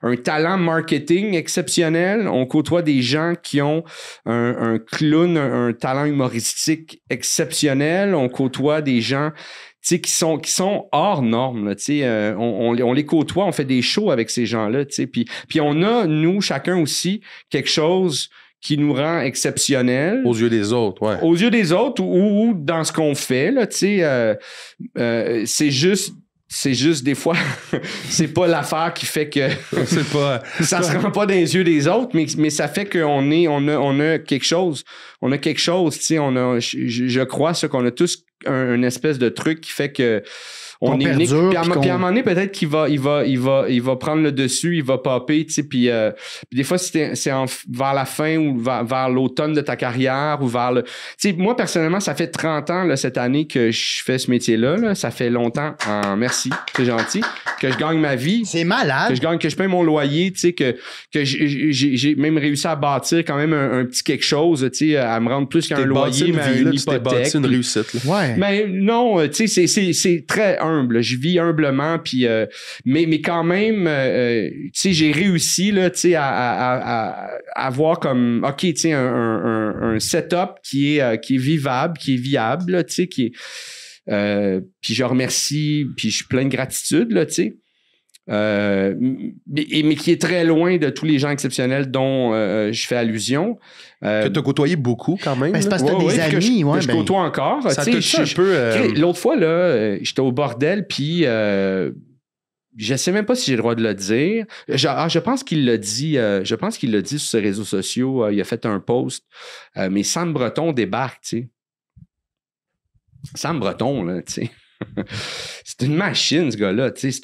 un talent marketing exceptionnel. On côtoie des gens qui ont un clown, un talent humoristique exceptionnel. On côtoie des gens qui sont hors normes. Là, on les côtoie, on fait des shows avec ces gens-là. Puis on a, nous, chacun aussi, quelque chose qui nous rend exceptionnel. Aux yeux des autres, ouais. Aux yeux des autres ou dans ce qu'on fait. Là, c'est juste des fois, c'est pas l'affaire qui fait que ça se rend pas dans les yeux des autres, mais ça fait qu'on a quelque chose. On a quelque chose, tu sais, je crois ça qu'on a tous un espèce de truc qui fait que on Qu'on est unique. perdure, Puis à puis un moment donné, peut-être qu'il va prendre le dessus, il va popper, tu sais. Puis des fois, c'est vers la fin ou vers l'automne de ta carrière ou vers le. Tu sais, moi, personnellement, ça fait 30 ans là, cette année que je fais ce métier-là. Là. Ça fait longtemps. Merci, c'est gentil. Que je gagne ma vie. C'est malade. Que je paye mon loyer, tu sais, que j'ai même réussi à bâtir quand même un petit quelque chose, tu sais, à me rendre plus qu'un loyer, mais à une hypothèque. bâti une réussite. Là. Ouais. Mais non, tu sais, c'est très humble. Je vis humblement, puis mais quand même, tu sais, j'ai réussi là, tu sais, à avoir comme, ok, tu sais, un setup qui est vivable, qui est viable, là, tu sais, qui est, puis je remercie, puis je suis plein de gratitude, là, tu sais. Mais qui est très loin de tous les gens exceptionnels dont je fais allusion. Que tu as côtoyé beaucoup quand même. Ben, c'est parce que t'as des amis, que je ben, côtoie encore. Ça Tu te sais, touche un peu. L'autre fois, là, j'étais au bordel, puis je sais même pas si j'ai le droit de le dire. Je pense qu'il l'a dit. Je pense qu'il l'a dit sur ses réseaux sociaux. Il a fait un post. Mais Sam Breton débarque, tu sais. Sam Breton, là, tu sais. C'est une machine, ce gars-là. Tu sais,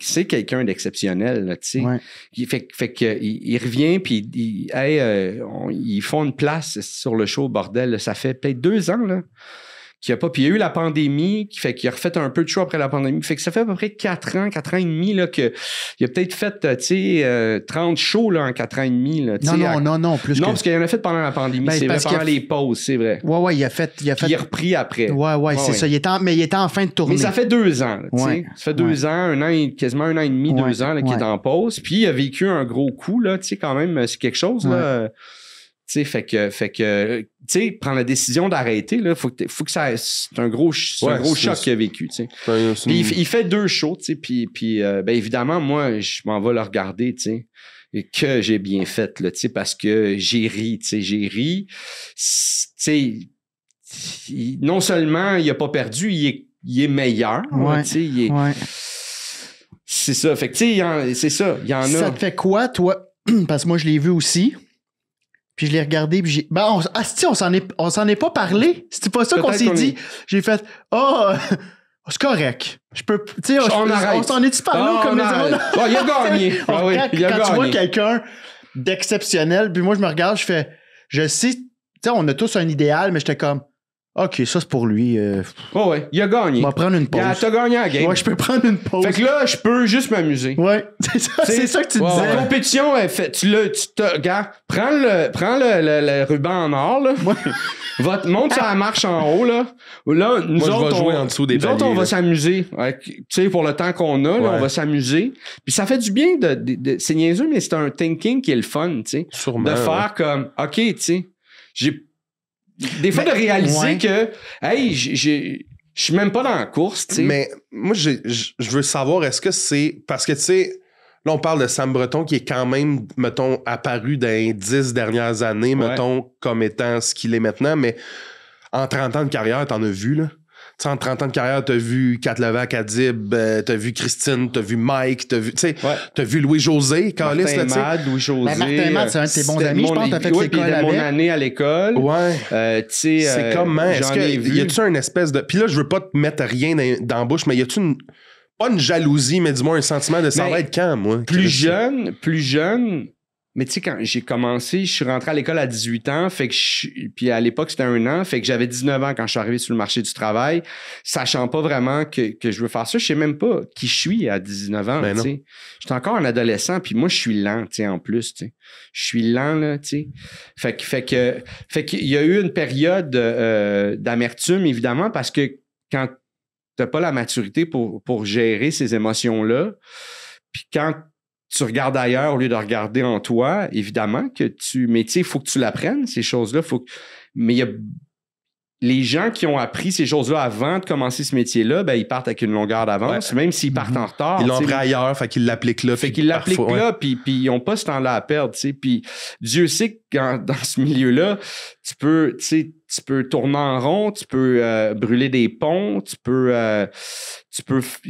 c'est quelqu'un d'exceptionnel, là, tu sais. Ouais. Il fait que il revient, puis ils font une place sur le show, bordel. Là. Ça fait peut-être 2 ans, là. Qu'il y a pas. Puis il y a eu la pandémie, qui fait qu'il a refait un peu de show après la pandémie. Fait que ça fait à peu près 4 ans et demi, là, qu'il a peut-être fait, tu sais, 30 shows, là, en 4 ans et demi, là. Non, plus Non, que... parce qu'il en a fait pendant la pandémie, Ben, c'est vrai, parce pendant qu'il a- les pauses, c'est vrai. Ouais, il a fait... Puis il a repris après. Ouais, c'est ça. Mais il était en fin de tournée. Mais ça fait 2 ans, là, tu sais. Ouais. Ça fait 2 ans, quasiment 1 an et demi, 2 ans, là, qu'il est en pause. Puis il a vécu un gros coup, là, tu sais, quand même, c'est quelque chose, là. Tu sais, fait que tu sais, prendre la décision d'arrêter, là, faut que ça... C'est un gros choc qu'il a vécu, tu sais. Puis il fait 2 shows, tu sais, puis ben évidemment, moi, je m'en vais le regarder, tu sais. Et que j'ai bien fait, là, tu sais, parce que j'ai ri, tu sais, tu sais, non seulement il a pas perdu, il est meilleur, Ouais. tu sais, Ouais. c'est ça, fait que, tu sais, c'est ça, il y en a. Ça te fait quoi, toi? Parce que moi, je l'ai vu aussi. Puis je l'ai regardé, puis j'ai... Ben, on s'en est pas parlé. C'était pas ça qu'on Peut-être s'est qu'on dit. est- J'ai fait, c'est correct. Je peux... Tu sais, On arrête. on s'en est-tu parlé comme les autres? Oh, il a gagné. Ah oui, il a Quand tu gagné. vois quelqu'un d'exceptionnel, puis moi, je me regarde, je fais, je sais, tu sais, on a tous un idéal, mais j'étais comme, OK, ça, c'est pour lui. Oh ouais, il a gagné. On va prendre une pause. T'as gagné la game. Ouais, je peux prendre une pause. Fait que là, je peux juste m'amuser. Ouais, c'est ça que tu disais. La compétition est faite. Regarde, prends le ruban en or, là. Monte sur la marche en haut, là. Là, nous Moi, je autres, vais jouer en dessous des nous autres, on paliers, va là. s'amuser. Tu sais, pour le temps qu'on a, là, Ouais. on va s'amuser. Puis ça fait du bien c'est niaiseux, mais c'est un thinking qui est le fun, tu sais. Sûrement. De faire comme, OK, tu sais, des fois, de réaliser ouais. que, hey, je suis même pas dans la course, tu sais. Mais moi, je veux savoir, est-ce que c'est... Parce que, tu sais, là, on parle de Sam Breton qui est quand même, mettons, apparu dans les 10 dernières années, Ouais. mettons, comme étant ce qu'il est maintenant, mais en 30 ans de carrière, t'en as vu, là. Tu sais, en 30 ans de carrière, t'as vu Kat Levac, Adib, t'as vu Christine, t'as vu Mike, t'as vu, tu sais, Ouais. t'as vu Louis-José, Carlis, là, Martin tu sais. Mad, Louis-José. Ben, Martin Matt, c'est un de tes bons amis, je pense, t'as fait ouais, l'école puis de mon avec. année à l'école. Ouais. Tu sais, C'est comment? Est-ce j'en ai que vu. y a-tu une espèce de. Puis là, je veux pas te mettre rien dans la bouche, mais y a-tu une. Pas une jalousie, mais dis-moi un sentiment de ça Mais va être quand, moi? plus jeune, mais tu sais, quand j'ai commencé, je suis rentré à l'école à 18 ans, fait que puis à l'époque, c'était 1 an, fait que j'avais 19 ans quand je suis arrivé sur le marché du travail, sachant pas vraiment que je veux faire ça. Je sais même pas qui je suis à 19 ans, Ben tu non. sais. J'étais encore un adolescent, puis moi, je suis lent, tu sais, en plus, tu sais. Je suis lent, là, tu sais. Fait qu'il y a eu une période d'amertume, évidemment, parce que quand t'as pas la maturité pour gérer ces émotions-là, puis quand tu regardes ailleurs au lieu de regarder en toi, évidemment que mais tu sais, il faut que tu l'apprennes, ces choses-là. Mais il y a les gens qui ont appris ces choses-là avant de commencer ce métier-là, ben, ils partent avec une longueur d'avance, même s'ils partent en retard. Ils l'ont tu sais. appris ailleurs, fait qu'ils l'appliquent là. Fait puis qu'ils l'appliquent parfois, là, puis ils n'ont pas ce temps-là à perdre, tu sais. Puis Dieu sait que dans ce milieu-là, tu peux tourner en rond, tu peux brûler des ponts, tu peux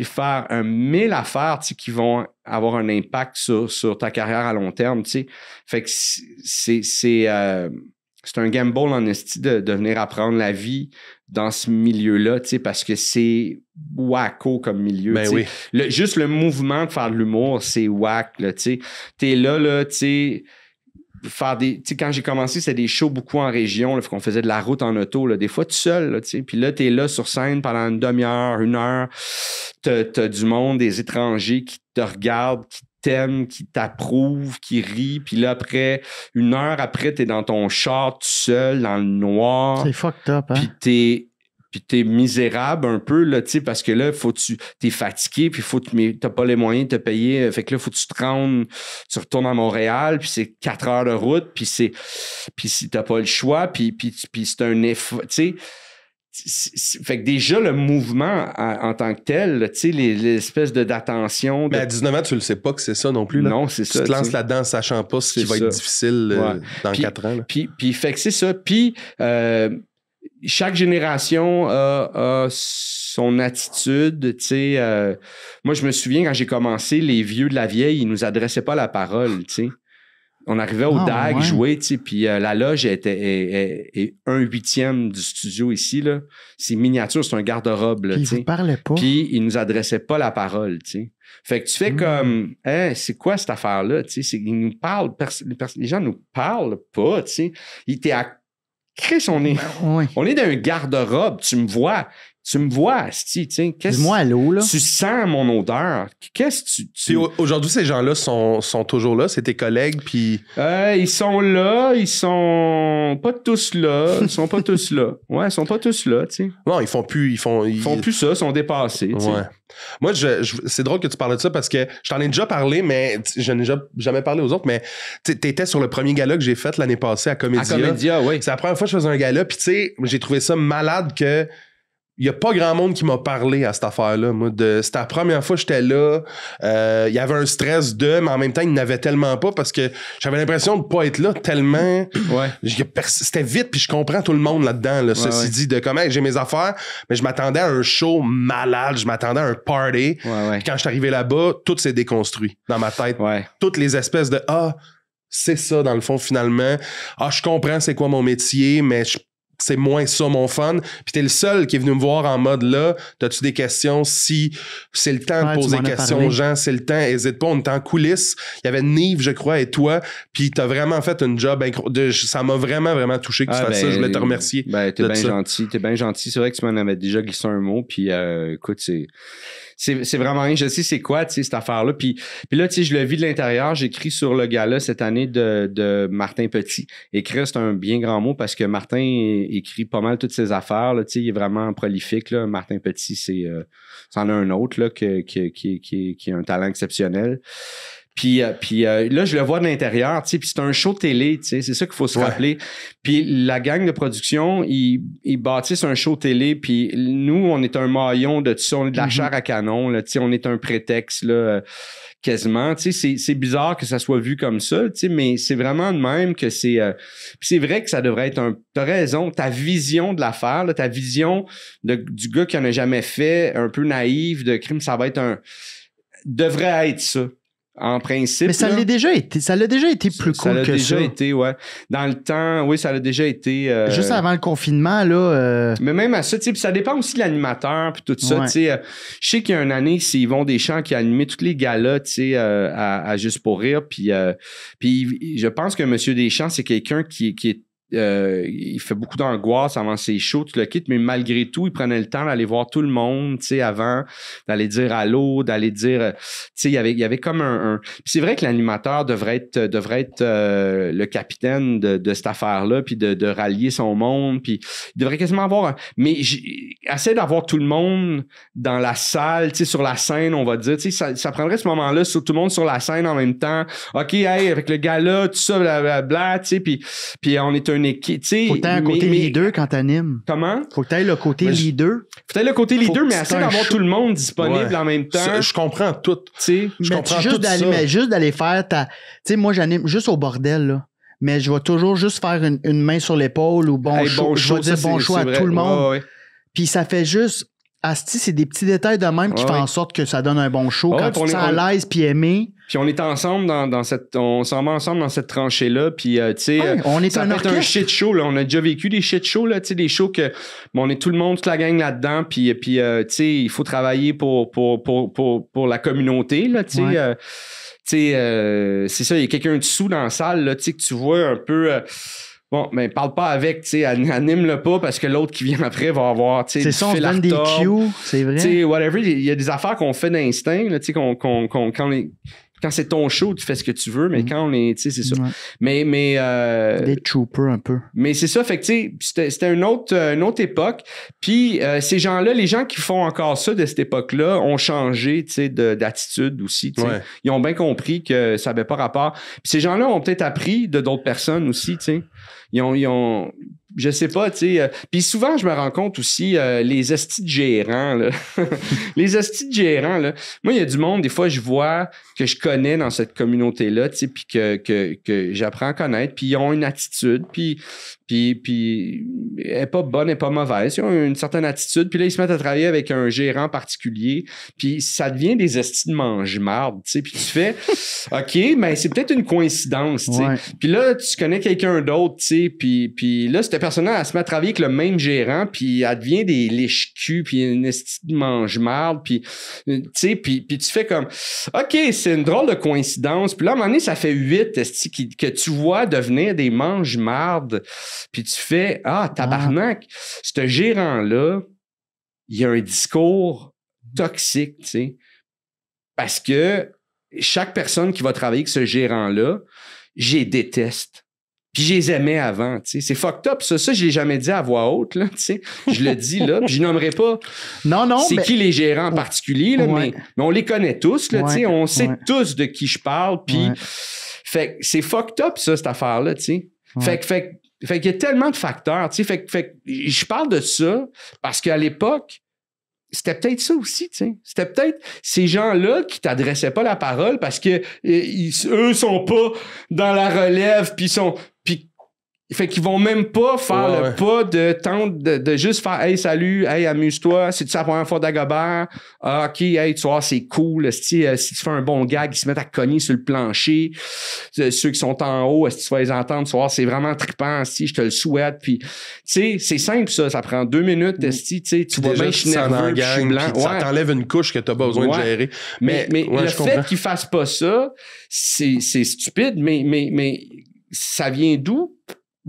faire 1000 affaires, tu sais, qui vont avoir un impact sur ta carrière à long terme, tu sais. Fait que c'est un gamble en esti de venir apprendre la vie dans ce milieu-là, tu sais, parce que c'est wacko comme milieu. Ben oui. Juste le mouvement de faire de l'humour, c'est wack, là, tu sais. T'es là, tu sais, faire des... Tu sais, quand j'ai commencé, c'était des shows beaucoup en région, là, qu'on faisait de la route en auto, là, des fois tout seul, là, tu sais. Puis là, t'es là sur scène pendant une demi-heure, 1 heure. T'as du monde, des étrangers qui te regardent, qui t'aiment, qui t'approuvent, qui rient. Puis là, après, 1 heure après, t'es dans ton char tout seul, dans le noir. C'est fucked up, hein? Puis t'es misérable un peu, là, tu sais, parce que là, t'es fatigué, puis t'as pas les moyens de te payer. Fait que là, faut que tu te rendes, tu retournes à Montréal, puis c'est 4 heures de route, puis si t'as pas le choix, puis c'est un effort, tu sais. Fait que déjà, le mouvement en tant que tel, tu sais, l'espèce d'attention. Mais à 19 ans, tu le sais pas que c'est ça non plus. Là. Non, c'est ça. Tu te lances là-dedans sachant pas ce qui va être difficile dans 4 ans. Là. Puis fait que c'est ça. Puis chaque génération a son attitude, tu sais. Moi, je me souviens, quand j'ai commencé, les vieux de la vieille, ils nous adressaient pas la parole, tu sais. On arrivait au DAG jouer, tu sais, puis la loge est 1/8 du studio ici, là. C'est miniature, c'est un garde-robe, là, tu sais. Puis ils vous parlaient pas. Puis ils nous adressaient pas la parole, tu sais. Fait que tu fais comme, c'est quoi cette affaire-là, tu sais? Ils nous parlent, les gens nous parlent pas, tu sais. T'es à Chris, on est dans un garde-robe, tu me vois, asti, tu sais. Dis-moi allô, là. Tu sens mon odeur. Qu'est-ce que tu... Aujourd'hui, ces gens-là sont toujours là, c'est tes collègues, puis... ils sont là, ils sont pas tous là, ils sont pas tous là. Ouais, ils sont pas tous là, tu sais. Non, ils font plus... Ils font plus ça, ils sont dépassés, tu sais. Ouais. Moi, c'est drôle que tu parles de ça parce que je t'en ai déjà parlé, mais je n'ai jamais parlé aux autres, mais t'étais sur le premier gala que j'ai fait l'année passée à Comédia. À Comédia, oui. C'est la première fois que je faisais un gala, puis tu sais, j'ai trouvé ça malade que il y a pas grand monde qui m'a parlé à cette affaire-là. Moi, c'était la première fois que j'étais là. Il y avait un stress mais en même temps, il n'avait tellement pas parce que j'avais l'impression de pas être là tellement. Ouais. C'était vite, puis je comprends tout le monde là-dedans. Là, ceci dit, de comment j'ai mes affaires, mais je m'attendais à un show malade, je m'attendais à un party. Ouais. Puis quand je suis arrivé là-bas, tout s'est déconstruit dans ma tête. Ouais. Toutes les espèces de c'est ça dans le fond finalement. Je comprends c'est quoi mon métier, mais c'est moins ça mon fun. Puis t'es le seul qui est venu me voir en mode là, t'as-tu des questions? Si c'est le temps de poser des questions aux gens, c'est le temps, hésite pas, on est en coulisses. Il y avait Nive, je crois, et toi, puis t'as vraiment fait une job ça m'a vraiment, vraiment touché que tu fasses ça. Je voulais te remercier. Ben, t'es bien gentil. C'est vrai que tu m'en avais déjà glissé un mot, puis écoute, c'est vraiment rien. Je sais c'est quoi, tu sais, cette affaire-là. Puis là, tu sais, je le vis de l'intérieur. J'écris sur le gala cette année de Martin Petit. Écrire, c'est un bien grand mot parce que Martin écrit pas mal toutes ses affaires. Là, tu sais, il est vraiment prolifique. Là. Martin Petit, c'en a un autre là, qui a un talent exceptionnel. Puis là, je le vois de l'intérieur, tu sais, puis c'est un show télé, tu sais, c'est ça qu'il faut se rappeler. Puis la gang de production, ils bâtissent un show télé, puis nous, on est un maillon de tout ça, on est de la chair à canon, là, tu sais, on est un prétexte, là, quasiment, tu sais, c'est bizarre que ça soit vu comme ça, tu sais, mais c'est vraiment de même que c'est... puis c'est vrai que ça devrait être t'as raison, ta vision de l'affaire, là, ta vision du gars qui en a jamais fait, un peu naïf, de crime, ça va être devrait être ça. En principe. Mais ça l'a déjà été. Ça l'a déjà été plus cool que ça. Ça l'a déjà été, ouais. Dans le temps, oui, ça l'a déjà été. Juste avant le confinement, là. Mais même à ça, tu sais, ça dépend aussi de l'animateur puis tout ça. Tu sais, je sais qu'il y a une année, c'est Yvon Deschamps qui a animé tous les galas, tu sais, à Juste pour rire. Puis je pense que M. Deschamps, c'est quelqu'un qui est il fait beaucoup d'angoisse avant ses shows, tu le quittes, mais malgré tout, il prenait le temps d'aller voir tout le monde, tu sais, avant, d'aller dire allô, d'aller dire, tu sais, il y avait comme un... Puis c'est vrai que l'animateur devrait être le capitaine de cette affaire-là, puis de rallier son monde, puis il devrait quasiment avoir... Mais essaie d'avoir tout le monde dans la salle, tu sais, sur la scène, on va dire, tu sais, ça prendrait ce moment-là, tout le monde sur la scène en même temps, OK, hey, avec le gars-là, tout ça, blablabla, tu sais, puis on est une équipe, tu sais. Faut que t'aies un côté leader quand t'animes. Comment? Faut que t'aies le côté leader. Faut que t'aies le côté leader, mais essaie d'avoir tout le monde disponible en même temps. Je comprends tout. Tu sais, je comprends tout ça. Mais juste d'aller faire ta... Tu sais, moi, j'anime juste au bordel, là. Mais je vais toujours juste faire une main sur l'épaule ou bon show. Je vais dire bon choix à tout le monde. Ouais. Puis ça fait juste... Asti, c'est des petits détails de même qui font en sorte que ça donne un bon show. Quand tu te sens à l'aise puis aimé... Puis on est ensemble on s'en va ensemble dans cette tranchée-là. Puis, tu sais, on est ça un peut être un orchestre. shit show, là. On a déjà vécu des shit shows, là. Tu sais, des shows que, bon, on est tout le monde, toute la gang là-dedans. Puis tu sais, il faut travailler pour la communauté, là, tu sais. Ouais. Tu sais, c'est ça, il y a quelqu'un dessous dans la salle, là, tu sais, que tu vois un peu... bon, mais parle pas avec, tu sais, anime-le pas parce que l'autre qui vient après va avoir, tu sais, C'est ça, on se donne des cues, c'est vrai. tu sais, whatever, il y a des affaires qu'on fait d'instinct, là, tu sais, quand c'est ton show, tu fais ce que tu veux, mais quand on est, tu sais, c'est ça. Ouais. Mais Des troopers un peu. mais c'est ça, fait que tu sais, c'était une autre époque. Puis ces gens-là, les gens qui font encore ça de cette époque-là, ont changé, tu sais, d'attitude aussi. Tu sais. Ouais. Ils ont bien compris que ça n'avait pas rapport. Puis ces gens-là ont peut-être appris de d'autres personnes aussi. Tu sais. Ils ont je sais pas, tu sais. Puis souvent, je me rends compte aussi, les estis de gérants, là. Les estis de gérants, là. Moi, il y a du monde, des fois, je vois que je connais dans cette communauté-là, tu sais, puis que j'apprends à connaître, puis ils ont une attitude, puis elle est pas bonne, elle est pas mauvaise. Ils ont une certaine attitude, puis là, ils se mettent à travailler avec un gérant particulier, puis ça devient des estis de mange-marde, tu sais, puis tu fais, OK, mais c'est peut-être une coïncidence, tu sais. Ouais. Puis là, tu connais quelqu'un d'autre, tu sais, puis là, cette personne-là, elle se met à travailler avec le même gérant, puis elle devient des liches-culs, puis une esti de mange-marde, puis tu sais, puis tu fais comme, OK, c'est une drôle de coïncidence. Puis là, à un moment donné, ça fait 8 esti que tu vois devenir des mange-mardes, puis tu fais, tabarnak, ce gérant-là, il a un discours toxique, tu sais, parce que chaque personne qui va travailler avec ce gérant-là, je les déteste. Puis je les aimais avant, tu sais. C'est fucked up, ça. Ça, je l'ai jamais dit à voix haute, là, tu sais. Je le dis, là, puis je nommerai pas Non, c'est mais... qui les gérants en particulier, là, Ouais. mais on les connaît tous, là, tu sais. Ouais, On sait ouais. tous de qui je parle, puis... Ouais. Fait que c'est fucked up, ça, cette affaire-là, tu sais. Ouais. Fait qu'il y a tellement de facteurs, tu sais. Fait que je parle de ça parce qu'à l'époque, c'était peut-être ça aussi, tu sais. C'était peut-être ces gens-là qui t'adressaient pas la parole parce que eux sont pas dans la relève, puis fait qu'ils vont même pas faire Ouais. le pas de juste faire « Hey, salut, hey, amuse-toi, c'est-tu la première fois d'Agobert? Ah, OK, hey, tu vois, c'est cool. Si tu fais un bon gag, ils se mettent à cogner sur le plancher. Ceux qui sont en haut, si tu vas les entendre, tu vois, c'est vraiment trippant, si je te le souhaite. » Puis, tu sais, c'est simple, ça prend 2 minutes, esti, tu sais, tu vois bien, je suis nerveux, puis je suis blanc. Ça t'enlève une couche que t'as pas besoin de Ouais. gérer. Mais ouais, le je fait comprends. qu'ils fassent pas ça, c'est stupide, mais ça vient d'où?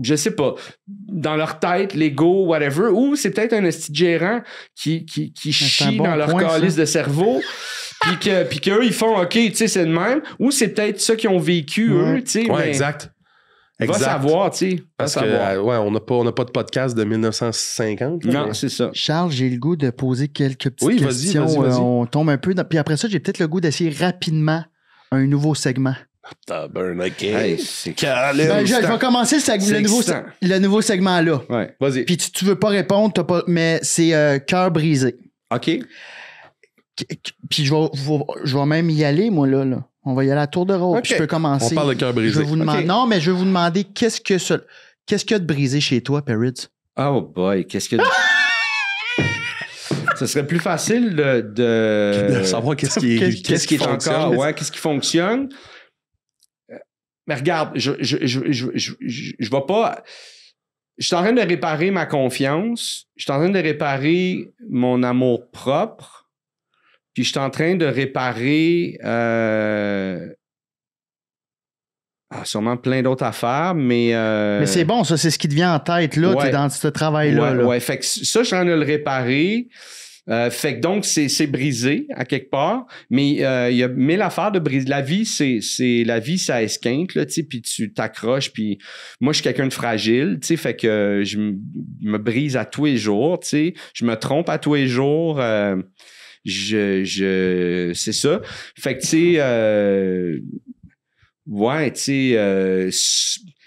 Je sais pas. Dans leur tête, l'ego, whatever, ou c'est peut-être un esti de gérant qui un chie bon dans leur point, calice ça. de cerveau, puis qu'eux, ils font OK, tu sais, c'est le même, ou c'est peut-être ça qu'ils ont vécu, Ouais. eux, tu sais. Ouais, mais exact. Va Exact. savoir, tu sais. Va Parce que, savoir. ouais, on n'a pas de podcast de 1950. là, Non, mais- c'est ça. Charles, j'ai le goût de poser quelques petites Oui, vas-y, questions. vas-y. On tombe un peu. Puis après ça, j'ai peut-être le goût d'essayer rapidement un nouveau segment. Tabarnak. Hey, c'est Ben, je vais commencer C'est excitant. le nouveau segment-là. Ouais. Vas-y. Puis tu veux pas répondre, mais c'est cœur brisé. OK. Puis je vais même y aller, moi, là. On va y aller à tour de rôle. OK. Puis je peux commencer. On parle de cœur brisé. Je vais vous demander. OK. Non, mais je vais vous demander qu'est-ce qu'il y a de brisé chez toi, Perrids? Oh boy, qu'est-ce que... Ce serait plus facile de De savoir qu'est-ce qui est, qu'est-ce qui est fonctionne. encore, ouais, qu'est-ce qui fonctionne. Mais regarde, je vais pas. Je suis en train de réparer ma confiance. Je suis en train de réparer mon amour propre. Puis je suis en train de réparer sûrement plein d'autres affaires, mais. Mais c'est bon, ça, c'est ce qui te vient en tête, là. Ouais. T'es dans ce travail-là. Ouais, là. ouais. Fait que ça, je suis en train de le réparer. Fait que donc, c'est brisé à quelque part, mais il y a 1000 affaires de briser. La vie, la vie, ça esquinte, là, tu sais, puis tu t'accroches, puis moi, je suis quelqu'un de fragile, tu sais, fait que je me brise à tous les jours, tu sais, je me trompe à tous les jours, c'est ça. Fait que, tu sais, ouais, tu sais,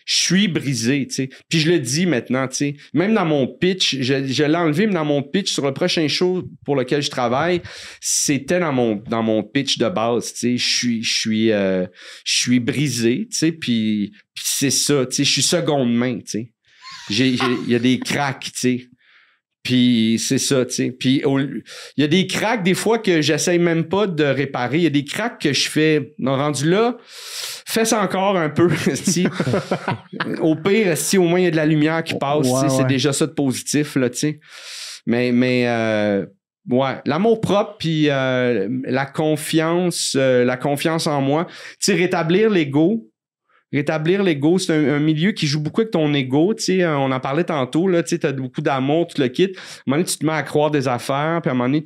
je suis brisé, tu sais. Puis je le dis maintenant, tu sais. Même dans mon pitch, je l'ai enlevé, mais dans mon pitch sur le prochain show pour lequel je travaille, c'était dans mon pitch de base, tu sais. Je suis brisé, tu sais. Puis c'est ça, tu sais. Je suis seconde main, tu sais. Il y a des cracks, tu sais. Puis c'est ça, tu sais. Puis il y a des cracks des fois que j'essaye même pas de réparer. Il y a des cracks que je fais. Non, rendu là, fais ça encore un peu. Si. Au pire, si au moins il y a de la lumière qui passe, c'est déjà ça de positif, là, tu sais. Mais ouais, l'amour propre puis la confiance en moi. Tu sais, rétablir l'ego. Rétablir l'ego, c'est un milieu qui joue beaucoup avec ton ego, tu sais, on en parlait tantôt, là, tu sais, t'as beaucoup d'amour, tu le quittes. À un moment donné, tu te mets à croire des affaires, puis à un moment donné,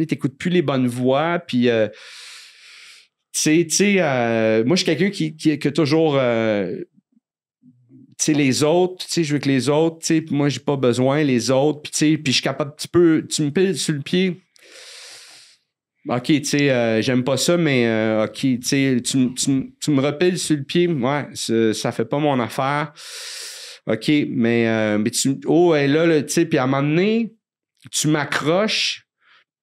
t'écoutes plus les bonnes voix, puis tu sais, moi, je suis quelqu'un qui a toujours... tu sais, les autres, tu sais, je veux que les autres, tu sais, moi, j'ai pas besoin, les autres, puis tu sais, puis je suis capable tu me piles sur le pied... OK, tu sais, j'aime pas ça, mais OK, tu sais, tu me repiles sur le pied, ouais, ça fait pas mon affaire. OK, mais tu... Oh, elle est là, tu sais, puis à un moment donné, tu m'accroches,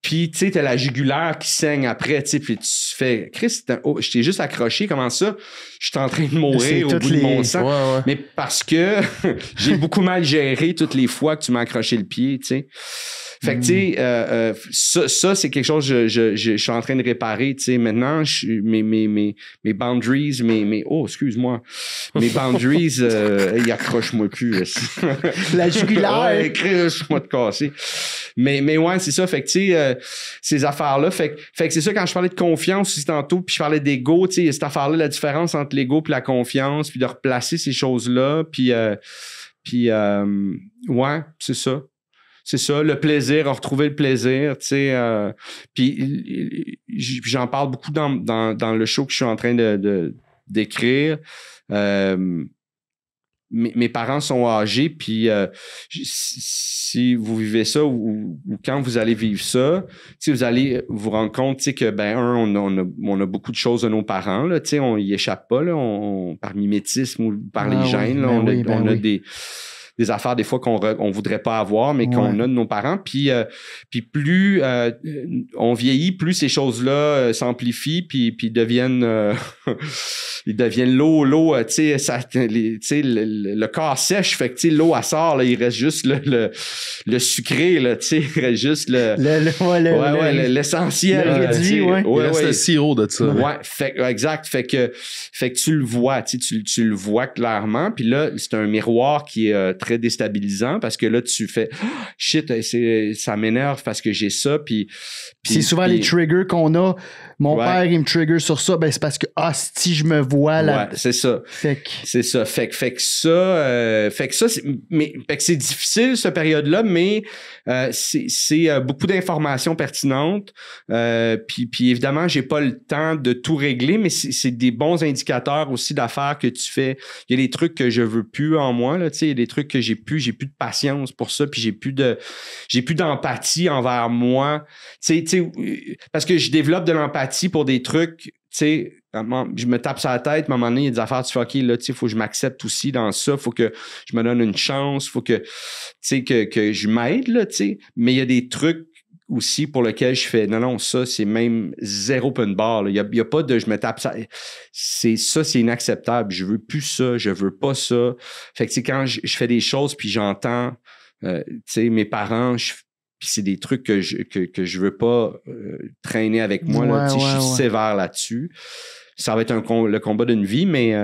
puis tu sais, t'as la jugulaire qui saigne après, tu sais, puis tu fais... Chris, je t'ai juste accroché, comment ça? Je suis en train de mourir au bout de mon sang. Ouais. Mais parce que j'ai beaucoup mal géré toutes les fois que tu m'as accroché le pied, tu sais. Fait que, tu sais, ça, c'est quelque chose que je suis en train de réparer, tu sais. Maintenant, mes boundaries, oh, excuse-moi. Mes boundaries, ils accrochent-moi plus. La jugulaire. Ouais, crèche-moi de casser. Mais ouais, c'est ça. Fait que, tu sais, ces affaires-là. Fait que c'est ça, quand je parlais de confiance aussi tantôt, puis je parlais d'ego, tu sais, cette affaire-là, la différence entre l'ego puis la confiance, puis de replacer ces choses-là, puis ouais, c'est ça. C'est ça, le plaisir, retrouver le plaisir, tu sais. Puis j'en parle beaucoup dans le show que je suis en train d'écrire. Mes parents sont âgés, puis si vous vivez ça ou quand vous allez vivre ça, vous allez vous rendre compte que, on a beaucoup de choses de nos parents, là, on y échappe pas, là, par mimétisme ou par les gènes, là, on a des affaires des fois qu'on voudrait pas avoir, mais qu'on a de nos parents. Puis plus on vieillit, plus ces choses-là s'amplifient, puis deviennent ils deviennent l'eau, tu sais, le corps sèche, fait que l'eau elle sort, là, il reste juste le sucré, là, tu sais, il reste juste l'essentiel réduit, il reste le sirop de ça. Ouais, exact, fait que tu le vois, tu le vois clairement, puis là c'est un miroir qui est très déstabilisant parce que là tu fais shit, ça m'énerve parce que j'ai ça, puis c'est souvent les triggers qu'on a. Mon père il me trigger sur ça, ben c'est parce que si je me vois là. Ouais, c'est ça. C'est ça. Fait que ça c'est difficile cette période-là, mais c'est beaucoup d'informations pertinentes. Puis évidemment, j'ai pas le temps de tout régler, mais c'est des bons indicateurs aussi d'affaires que tu fais. Il y a des trucs que je veux plus en moi, là, tu sais, il y a des trucs que j'ai plus de patience pour ça, puis j'ai plus d'empathie envers moi. Tu sais, parce que je développe de l'empathie pour des trucs, tu sais, je me tape sur la tête, à un moment donné, il y a des affaires, tu fais OK, là, tu sais, faut que je m'accepte aussi dans ça, faut que je me donne une chance, faut que, tu sais, que je m'aide, là, tu sais, mais il y a des trucs aussi pour lesquels je fais non, ça, c'est même zéro open bar, il y a pas de je me tape ça, c'est inacceptable, je veux plus ça, je veux pas ça. Fait que, tu sais, quand je fais des choses, puis j'entends, tu sais, mes parents, puis c'est des trucs que je veux pas traîner avec moi. Là, je suis sévère là-dessus. Ça va être le combat d'une vie, mais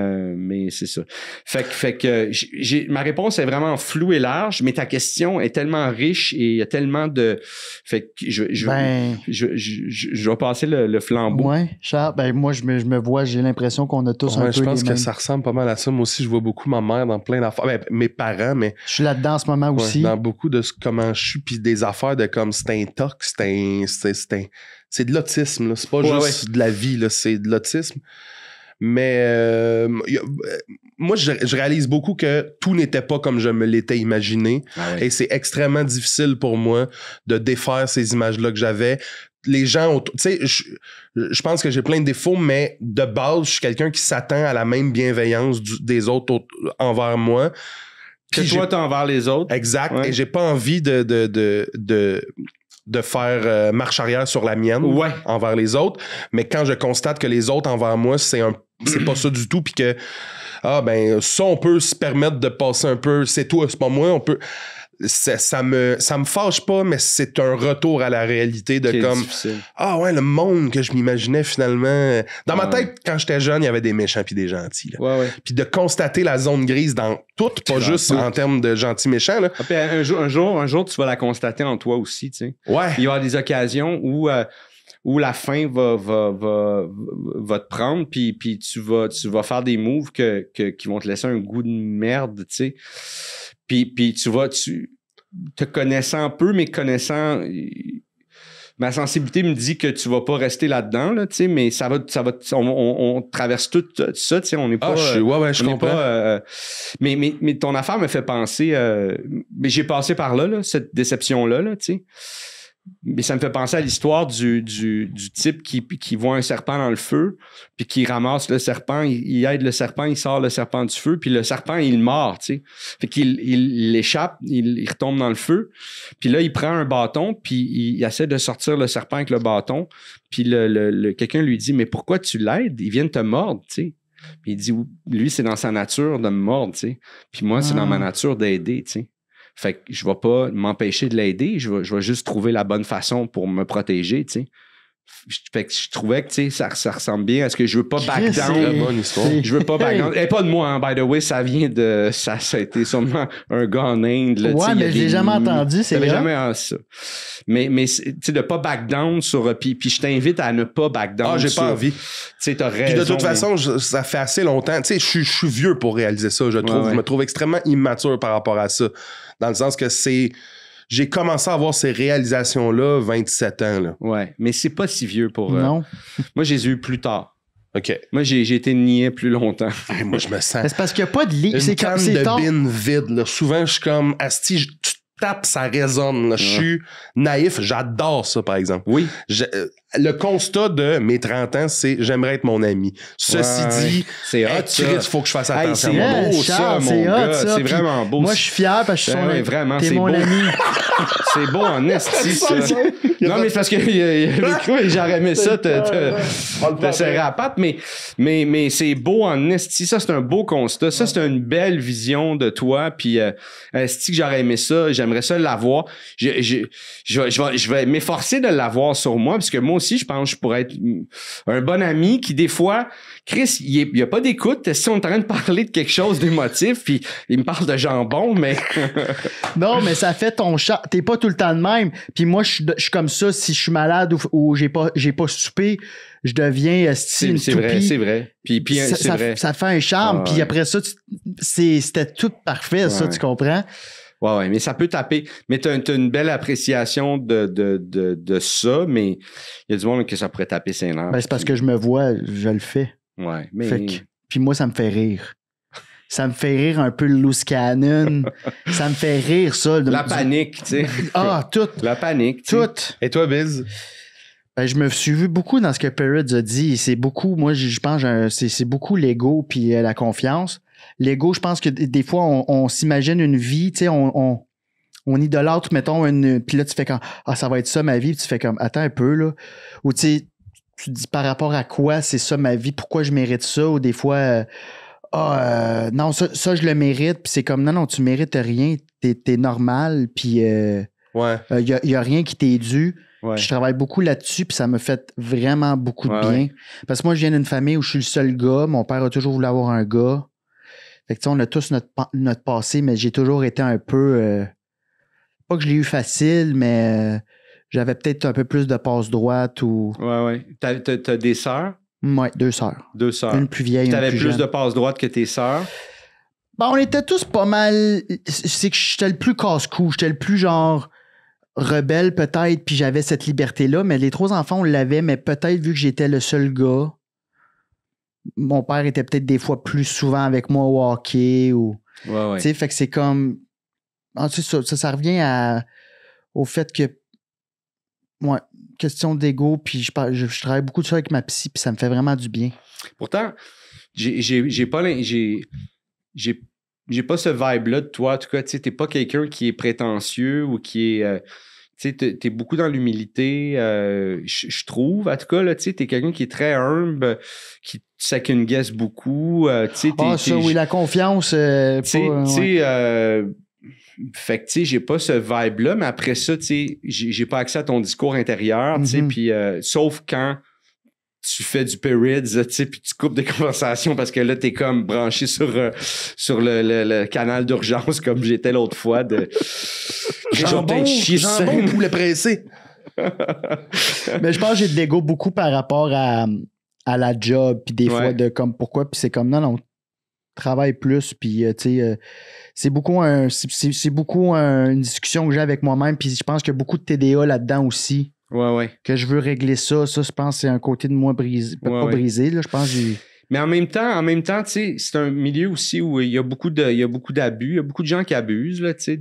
c'est ça. Fait que ma réponse est vraiment floue et large, mais ta question est tellement riche et il y a tellement de... Fait que je vais passer le flambeau. Oui, Charles, moi, je me vois, j'ai l'impression qu'on a tous un peu je pense les que mêmes. ça ressemble pas mal à ça. Moi aussi, je vois beaucoup ma mère dans plein d'affaires. Ben, mes parents, mais... Je suis là-dedans en ce moment aussi. Dans beaucoup de comment je suis, puis des affaires de comme c'est un toc, c'est de l'autisme, là. C'est pas juste de la vie, là, c'est de l'autisme. Mais moi, je réalise beaucoup que tout n'était pas comme je me l'étais imaginé. Et c'est extrêmement difficile pour moi de défaire ces images-là que j'avais. Les gens, tu sais, je pense que j'ai plein de défauts, mais de base, je suis quelqu'un qui s'attend à la même bienveillance des autres envers moi. Que toi, t'es envers les autres. Exact. Ouais. Et j'ai pas envie de faire marche arrière sur la mienne envers les autres. Mais quand je constate que les autres envers moi, c'est c'est pas ça du tout, puis que, ça, on peut se permettre de passer un peu, c'est toi, c'est pas moi, on peut... Ça me fâche pas, mais c'est un retour à la réalité de comme difficile. le monde que je m'imaginais finalement. Dans ma tête, quand j'étais jeune, il y avait des méchants puis des gentils. Là. Ouais. Puis de constater la zone grise dans tout, pas juste en termes de gentils méchants. Là. Puis un jour, tu vas la constater en toi aussi, tu sais. Ouais. Il y aura des occasions où la fin va te prendre, puis tu vas faire des moves qui vont te laisser un goût de merde, tu sais. Puis te connaissant un peu, mais connaissant... Ma sensibilité me dit que tu vas pas rester là-dedans, là, tu sais, mais ça va on traverse tout ça, tu sais, on n'est pas... je comprends. Mais ton affaire me fait penser... mais j'ai passé par là, cette déception-là, là, tu sais. Mais ça me fait penser à l'histoire du type qui voit un serpent dans le feu, puis qui ramasse le serpent, il aide le serpent, il sort le serpent du feu, puis le serpent, il mord, tu sais. Fait qu'il échappe, il retombe dans le feu, puis là, il prend un bâton, puis il essaie de sortir le serpent avec le bâton, puis quelqu'un lui dit « Mais pourquoi tu l'aides? Il vient de te mordre, tu sais. » Puis il dit « Lui, c'est dans sa nature de me mordre, tu sais. Puis moi, c'est dans ma nature d'aider, tu sais. » Fait que je vais pas m'empêcher de l'aider, je vais juste trouver la bonne façon pour me protéger, tu sais. Fait que je trouvais que, tu sais, ça ressemble bien à ce que je veux pas back down. C'est une bonne histoire. Je veux pas back down. Et pas de moi, hein, by the way, ça vient de... Ça a été sûrement un gars en Inde. Là, ouais, mais je l'ai jamais entendu, c'est vrai. vrai. Jamais ça. Mais tu sais, de pas back down sur... Puis je t'invite à ne pas back down. J'ai pas envie. Tu sais, t'as raison. Puis de toute façon, ça fait assez longtemps. Tu sais, je suis vieux pour réaliser ça, je trouve. Ouais. Je me trouve extrêmement immature par rapport à ça. Dans le sens que j'ai commencé à avoir ces réalisations-là 27 ans. Là. Ouais, mais c'est pas si vieux pour... Non. Moi, je les ai eu plus tard. OK. Moi, j'ai été niais plus longtemps. Moi, je me sens... C'est parce qu'il n'y a pas de lit. Une C'est canne c'est de tard. bine vide. Là. Souvent, je suis comme... Asti, tu tapes, ça résonne. Là. Je suis naïf. J'adore ça, par exemple. Oui. Le constat de mes 30 ans, c'est j'aimerais être mon ami. Ceci dit, c'est hot, ça. il faut que je fasse attention. C'est Yeah, beau, Charles, ça, c'est mon hot, gars. ça. C'est Puis vraiment beau. Moi, je suis fier parce que je suis Ben son ouais, ami. vraiment, T'es c'est mon beau. ami. C'est beau en esti, ça. Non, mais c'est parce que j'aurais aimé ça te serrer à la patte, mais c'est beau en esti. Ça, c'est un beau constat. Ça, c'est une belle vision de toi. Puis, esti que j'aurais aimé ça. J'aimerais ça l'avoir. Je vais m'efforcer de l'avoir sur moi, parce que moi aussi, je pense que je pourrais être un bon ami qui, des fois, Chris, il n'y a pas d'écoute. Si on est en train de parler de quelque chose d'émotif, puis il me parle de jambon, mais... Non, mais ça fait ton chat. T'es pas tout le temps de même. Puis moi, je suis comme ça. Si je suis malade ou j'ai pas soupé, je deviens une c'est vrai, toupie. c'est vrai. Puis c'est vrai. Ça fait un charme. Ah, puis ouais. après ça, c'était tout parfait, ça, Ouais. tu comprends? Ouais, mais ça peut taper. Mais t'as une belle appréciation de ça, mais il y a du monde que ça pourrait taper ses nerfs. Ben, c'est parce que je me vois, je le fais. Ouais, mais... Fait que- puis moi, ça me fait rire. Ça me fait rire un peu le loose cannon. Ça me fait rire, ça. La panique, tu sais. Ah, tout. La panique, tu sais. Et Tout. toi, Biz? Ben, je me suis vu beaucoup dans ce que Perrids a dit. C'est beaucoup, moi, je pense, c'est beaucoup l'ego puis la confiance. L'ego, je pense que des fois, on s'imagine une vie, tu sais, on idolâtre, mettons, puis là, tu fais comme, ça va être ça ma vie, puis tu fais comme, attends un peu, là. Ou tu sais, tu te dis par rapport à quoi c'est ça ma vie, pourquoi je mérite ça, ou des fois, non, ça, je le mérite, puis c'est comme, non, tu mérites rien, t'es normal, puis Ouais. y a rien qui t'est dû. Ouais. Je travaille beaucoup là-dessus, puis ça me fait vraiment beaucoup de Ouais, bien. ouais. Parce que moi, je viens d'une famille où je suis le seul gars. Mon père a toujours voulu avoir un gars. Fait que, tu sais, on a tous notre passé, mais j'ai toujours été un peu... pas que je l'ai eu facile, mais j'avais peut-être un peu plus de passe droite ou... Ouais. T'as des sœurs? Ouais, 2 sœurs. 2 sœurs. Une plus vieille, une T'avais plus plus jeune. de passe droite que tes sœurs? Ben, on était tous pas mal... C'est que j'étais le plus casse-cou. J'étais le plus genre rebelle peut-être, puis j'avais cette liberté-là. Mais les 3 enfants, on l'avait, mais peut-être vu que j'étais le seul gars, mon père était peut-être des fois plus souvent avec moi au hockey ou... Ouais. Tu sais, fait que c'est comme... Ah, tu sais, ça revient au fait que... Ouais, question d'ego, puis je travaille beaucoup de ça avec ma psy, puis ça me fait vraiment du bien. Pourtant, j'ai pas ce vibe-là de toi. En tout cas, tu sais, t'es pas quelqu'un qui est prétentieux ou qui Tu sais, t'es beaucoup dans l'humilité, je trouve. En tout cas, là, tu sais, t'es quelqu'un qui est très humble, qui second-guess beaucoup. Tu sais, ça, oui, la confiance. fait que, tu sais, j'ai pas ce vibe-là, mais après ça, tu sais, j'ai pas accès à ton discours intérieur, tu sais, puis sauf quand tu fais du periods, tu sais, puis tu coupes des conversations parce que là, t'es comme branché sur le canal d'urgence comme j'étais l'autre fois de... Jambon, poulet pressé. Mais je pense que j'ai de l'ego beaucoup par rapport à la job, puis des fois de comme pourquoi, puis c'est comme non, travaille plus, puis tu sais, c'est beaucoup une discussion que j'ai avec moi-même, puis je pense qu'il y a beaucoup de TDA là-dedans aussi. Ouais. Que je veux régler ça, je pense que c'est un côté de moi brisé, brisé, là, je pense que j'ai... Mais en même temps, tu sais, c'est un milieu aussi où il y a beaucoup d'abus, il y a beaucoup de gens qui abusent, là, tu sais,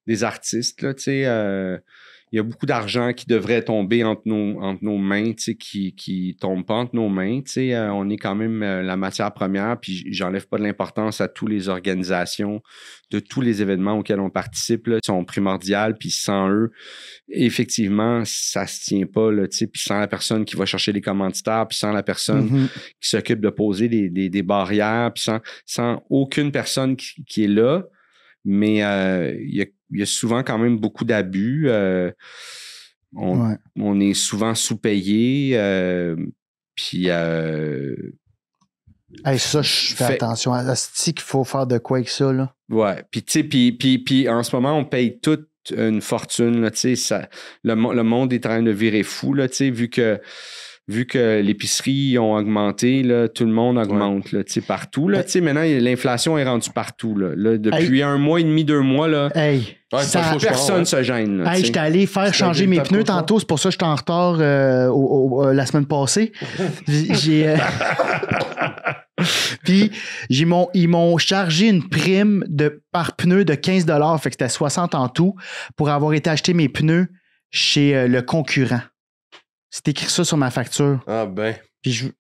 des artistes, là, tu sais, il y a beaucoup d'argent qui devrait tomber entre nos mains, tu sais, qui tombe pas entre nos mains, tu sais, on est quand même la matière première, puis j'enlève pas de l'importance à toutes les organisations, de tous les événements auxquels on participe, là, sont primordiales, puis sans eux, effectivement, ça se tient pas, là, tu sais, puis sans la personne qui va chercher les commanditaires, puis sans la personne qui s'occupe de poser des barrières, puis sans aucune personne qui est là, mais il y a souvent quand même beaucoup d'abus. On est souvent sous-payé. Puis... ça, je fais attention. C'est qu'il faut faire de quoi avec ça, là? Ouais. Puis, tu sais, puis en ce moment, on paye toute une fortune, là, tu sais. Le monde est en train de virer fou, là, tu sais, vu que l'épicerie ont augmenté, là, tout le monde augmente, là, tu sais, partout. Là, tu sais, maintenant, l'inflation est rendue partout. Là, depuis 1 mois et demi, 2 mois, là, personne se gêne. Là, j'étais allé faire changer mes pneus tantôt, c'est pour ça que j'étais en retard la semaine passée. Puis, ils m'ont chargé une prime par pneu de 15 $, fait que c'était 60 en tout, pour avoir été acheter mes pneus chez le concurrent. C'est écrit ça sur ma facture. Ah ben. Puis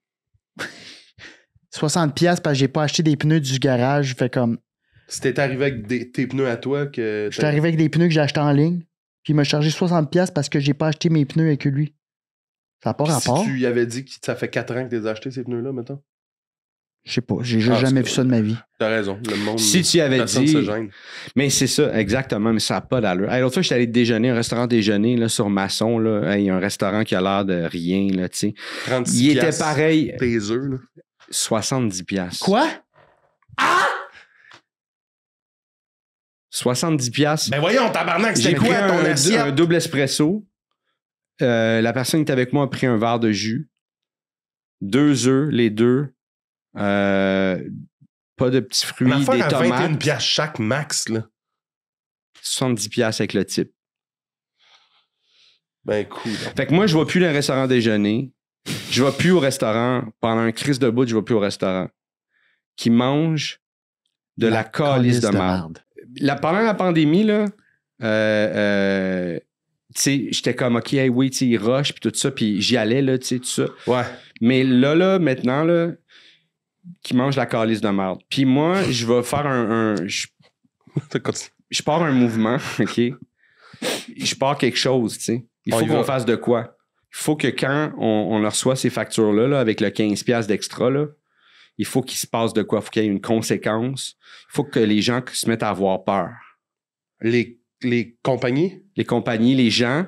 60$ parce que j'ai pas acheté des pneus du garage. Fait comme. C'était arrivé avec tes pneus à toi que. J'étais arrivé avec des pneus que j'ai achetés en ligne. Puis il m'a chargé 60$ parce que j'ai pas acheté mes pneus avec lui. Ça n'a pas rapport. Si tu lui avais dit que ça fait 4 ans que tu as acheté ces pneus-là, mettons? Je sais pas. J'ai jamais vu ça de ma vie. T'as raison. Le monde. Si tu avais dit. Se gêne. Mais c'est ça, exactement. Mais ça n'a pas d'allure. L'autre fois, j'étais allé déjeuner, un restaurant déjeuner là, sur Masson. Là. Il y a un restaurant qui a l'air de rien. Là, tu sais. Il était pareil. Tes œufs, là. 70$. Quoi? Ah! 70$. Ben voyons, tabarnak, J'ai c'était pris quoi ton assiette? un double espresso. La personne qui était avec moi a pris un verre de jus. 2 œufs, les deux. Pas de petits fruits, des tomates. 21$ chaque max, là. 70$ avec le type. Ben cool. Fait que moi, je vais plus dans le restaurant déjeuner. Je vais plus au restaurant. Pendant un crise de bout, je vais plus au restaurant. Qui mange de la calice de merde. Pendant la pandémie, là, tu sais, j'étais comme, OK, hey, oui, tu sais, il rush, puis tout ça, puis j'y allais, là, tu sais, tout ça. Ouais. Mais là, maintenant, là, qui mange la calice de merde. Puis moi, je vais faire je pars un mouvement, OK? Je pars quelque chose, tu sais. Il faut qu'on fasse de quoi? Il faut que quand on reçoit ces factures-là, là, avec le 15$ d'extra, là, il faut qu'il se passe de quoi? Il faut qu'il y ait une conséquence. Il faut que les gens se mettent à avoir peur. Les compagnies? Les compagnies, les gens.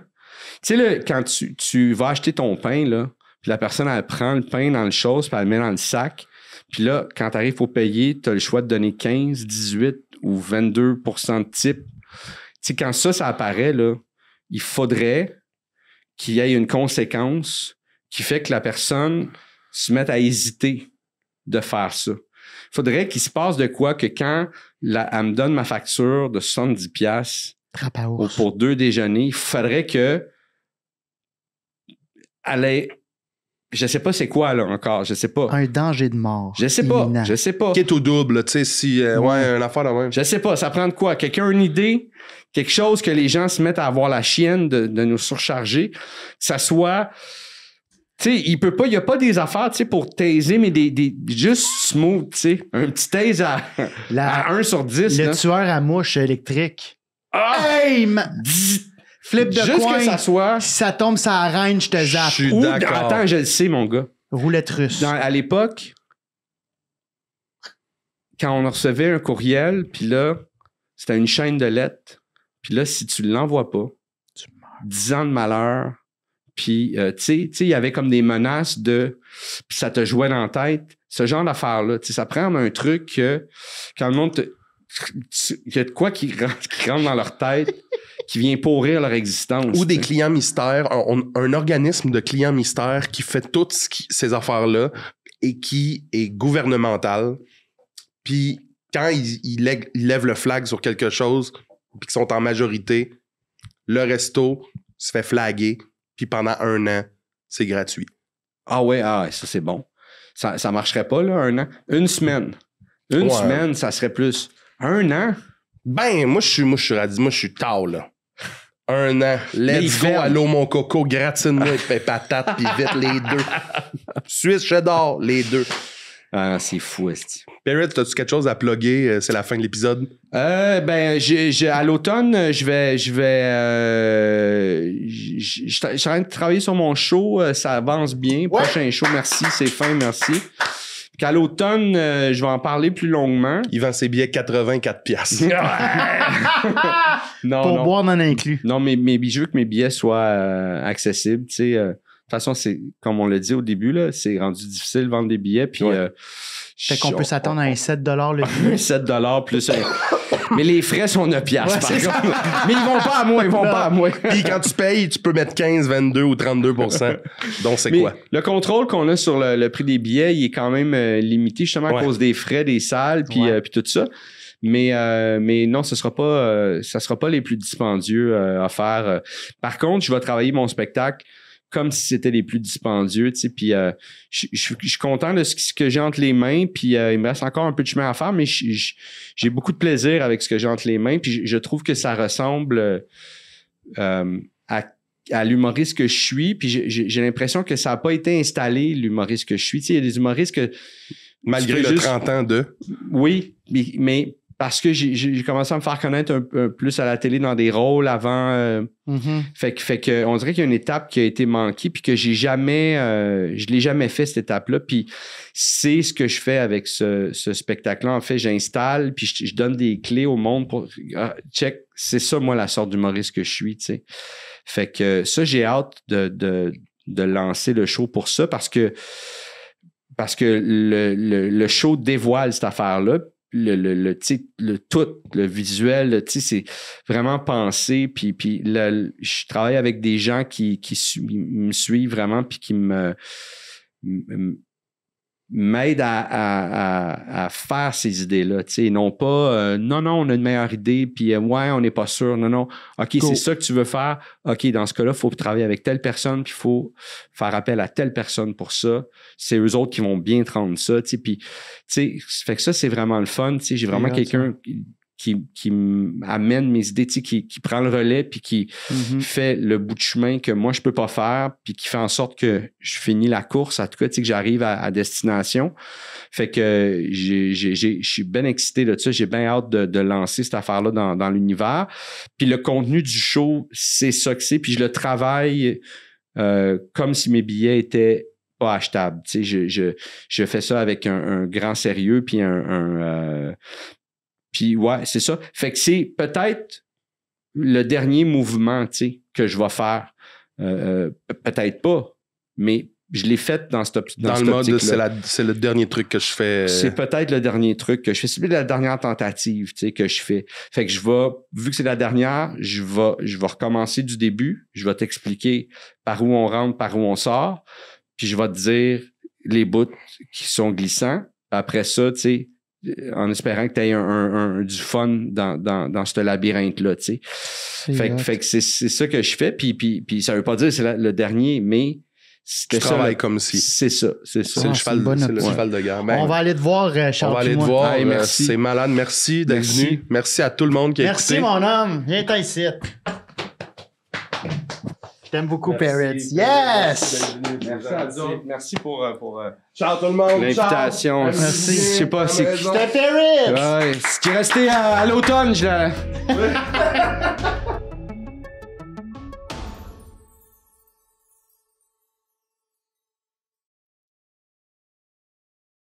Tu sais, là, quand tu vas acheter ton pain, là, puis la personne, elle prend le pain dans le chose, puis elle le met dans le sac. Puis là, quand tu arrives pour payer, tu as le choix de donner 15, 18 ou 22% de type. Tu sais, quand ça apparaît, là, il faudrait qu'il y ait une conséquence qui fait que la personne se mette à hésiter de faire ça. Il faudrait qu'il se passe de quoi que quand elle me donne ma facture de 70$ pour 2 déjeuners, il faudrait que elle ait... Je sais pas c'est quoi, là, encore. Je sais pas. Un danger de mort. Je sais pas. Je sais pas. Quitte au double, tu sais, si... ouais, une affaire de même. Je sais pas. Ça prend de quoi? Quelqu'un a une idée? Quelque chose que les gens se mettent à avoir la chienne de nous surcharger? Que ça soit... Tu sais, il y a pas des affaires, tu sais, pour taiser, mais des juste smooth, tu sais. Un petit taise à 1 sur 10. Le là. tueur à mouches électrique. Ah! Hey! Flip de Juste coin. que ça soit... Si ça tombe, ça arragne, je te Je zappe. suis Ou, d'accord. attends, je le sais, mon gars. Roulette russe. À l'époque, quand on recevait un courriel, puis là, c'était une chaîne de lettres. Puis là, si tu ne l'envoies pas, 10 ans de malheur. Puis, tu sais, il y avait comme des menaces de... Puis ça te jouait dans la tête. Ce genre d'affaires-là, tu sais, ça prend un truc que quand le monde il y a de quoi qui rentre dans leur tête, qui vient pourrir leur existence. Ou des tu sais. clients mystères, un organisme de clients mystères qui fait toutes ces affaires-là et qui est gouvernemental. Puis quand ils lèvent le flag sur quelque chose puis qu'ils sont en majorité, le resto se fait flaguer puis pendant 1 an, c'est gratuit. Ah ouais, ça c'est bon. Ça marcherait pas, là, 1 an. Une semaine. Une Ouais. semaine, ça serait plus. 1 an? Ben, moi, je suis tard, là. 1 an. Mais Let's il go, ferme. allô, mon coco, gratine-moi et fais patate, puis vite les deux. Suisse, cheddar, les deux. Ah, c'est fou, esti. Barrett, as-tu quelque chose à plugger? C'est la fin de l'épisode. Ben, à l'automne, je suis en train de travailler sur mon show. Ça avance bien. Prochain show, merci. C'est fin, merci. Qu'à l'automne, je vais en parler plus longuement. Il vend ses billets 84 piastres. Non, Pour non. boire, non inclus. Non, mais je veux que mes billets soient accessibles. Tu sais, de toute façon, c'est comme on l'a dit au début, là, c'est rendu difficile de vendre des billets. Puis, Ouais. Fait qu'on peut s'attendre à un 7 le billet. 7 $ plus. Mais les frais sont 9 piastres, Ouais, c'est par contre. Mais ils vont pas à moi, ils vont pas à moi. Puis quand tu payes, tu peux mettre 15, 22 ou 32%. Donc, c'est Mais quoi? le contrôle qu'on a sur le prix des billets, il est quand même limité justement à Ouais. cause des frais des salles puis Ouais. puis tout ça. Mais non, ça sera pas les plus dispendieux à faire. Par contre, je vais travailler mon spectacle comme si c'était les plus dispendieux, tu sais. Puis je suis content de ce que j'ai entre les mains. Puis il me reste encore un peu de chemin à faire, mais j'ai beaucoup de plaisir avec ce que j'ai entre les mains. Puis je trouve que ça ressemble à l'humoriste que je suis. Puis j'ai l'impression que ça n'a pas été installé, l'humoriste que je suis. Tu sais, il y a des humoristes que... Malgré tu le peux juste- 30 ans de... Oui, mais parce que j'ai commencé à me faire connaître un peu plus à la télé dans des rôles avant. Mhm. Fait que on dirait qu'il y a une étape qui a été manquée puis que je l'ai jamais fait cette étape-là. Puis c'est ce que je fais avec ce spectacle-là. En fait, j'installe puis je donne des clés au monde pour check. C'est ça, moi, la sorte d'humoriste que je suis, tu sais. Fait que ça, j'ai hâte de lancer le show pour ça parce que le show dévoile cette affaire-là. Le tout, le visuel, c'est vraiment pensé. Puis je travaille avec des gens qui me suivent vraiment puis qui m'aident à faire ces idées-là. Non pas non, on a une meilleure idée, puis ouais, on n'est pas sûr. Non. OK, Cool. c'est ça que tu veux faire. OK, dans ce cas-là, il faut travailler avec telle personne, puis il faut faire appel à telle personne pour ça. C'est eux autres qui vont bien te rendre ça. Puis, fait que ça, c'est vraiment le fun. J'ai vraiment hot, quelqu'un qui m'amène mes idées, qui prend le relais, puis qui Mhm. fait le bout de chemin que moi, je peux pas faire, puis qui fait en sorte que je finis la course, en tout cas, que j'arrive à destination. Fait que je suis bien excité de ça. J'ai bien hâte de lancer cette affaire-là dans l'univers. Puis le contenu du show, c'est ça que c'est. Puis je le travaille comme si mes billets étaient pas achetables. Je fais ça avec un grand sérieux, puis puis ouais, c'est ça. Fait que c'est peut-être le dernier mouvement, que je vais faire. Peut-être pas, mais je l'ai fait dans cette Dans le mode, c'est le dernier truc que je fais. C'est peut-être le dernier truc que je fais. C'est la dernière tentative, que je fais. Fait que vu que c'est la dernière, je vais recommencer du début. Je vais t'expliquer par où on rentre, par où on sort. Puis je vais te dire les bouts qui sont glissants. Après ça, en espérant que tu aies du fun dans ce labyrinthe-là, tu sais. Fait que c'est ça que je fais, puis ça veut pas dire que c'est le dernier, mais Tu travailles comme si. c'est ça. C'est le c'est cheval, une bonne c'est le option. cheval de guerre. Ben, On va aller te voir, Charles. on va aller te puis moi. voir. Hey, merci. C'est malade. Merci d'être Merci. venu. Merci à tout le monde qui a Merci, écouté. mon homme. Viens t'en ici. Je t'aime beaucoup, Parrots. Yes! Merci pour Ciao tout le monde. l'invitation. Merci. Je sais pas, c'est C'était Parrots! ouais, ce qui est resté à l'automne, je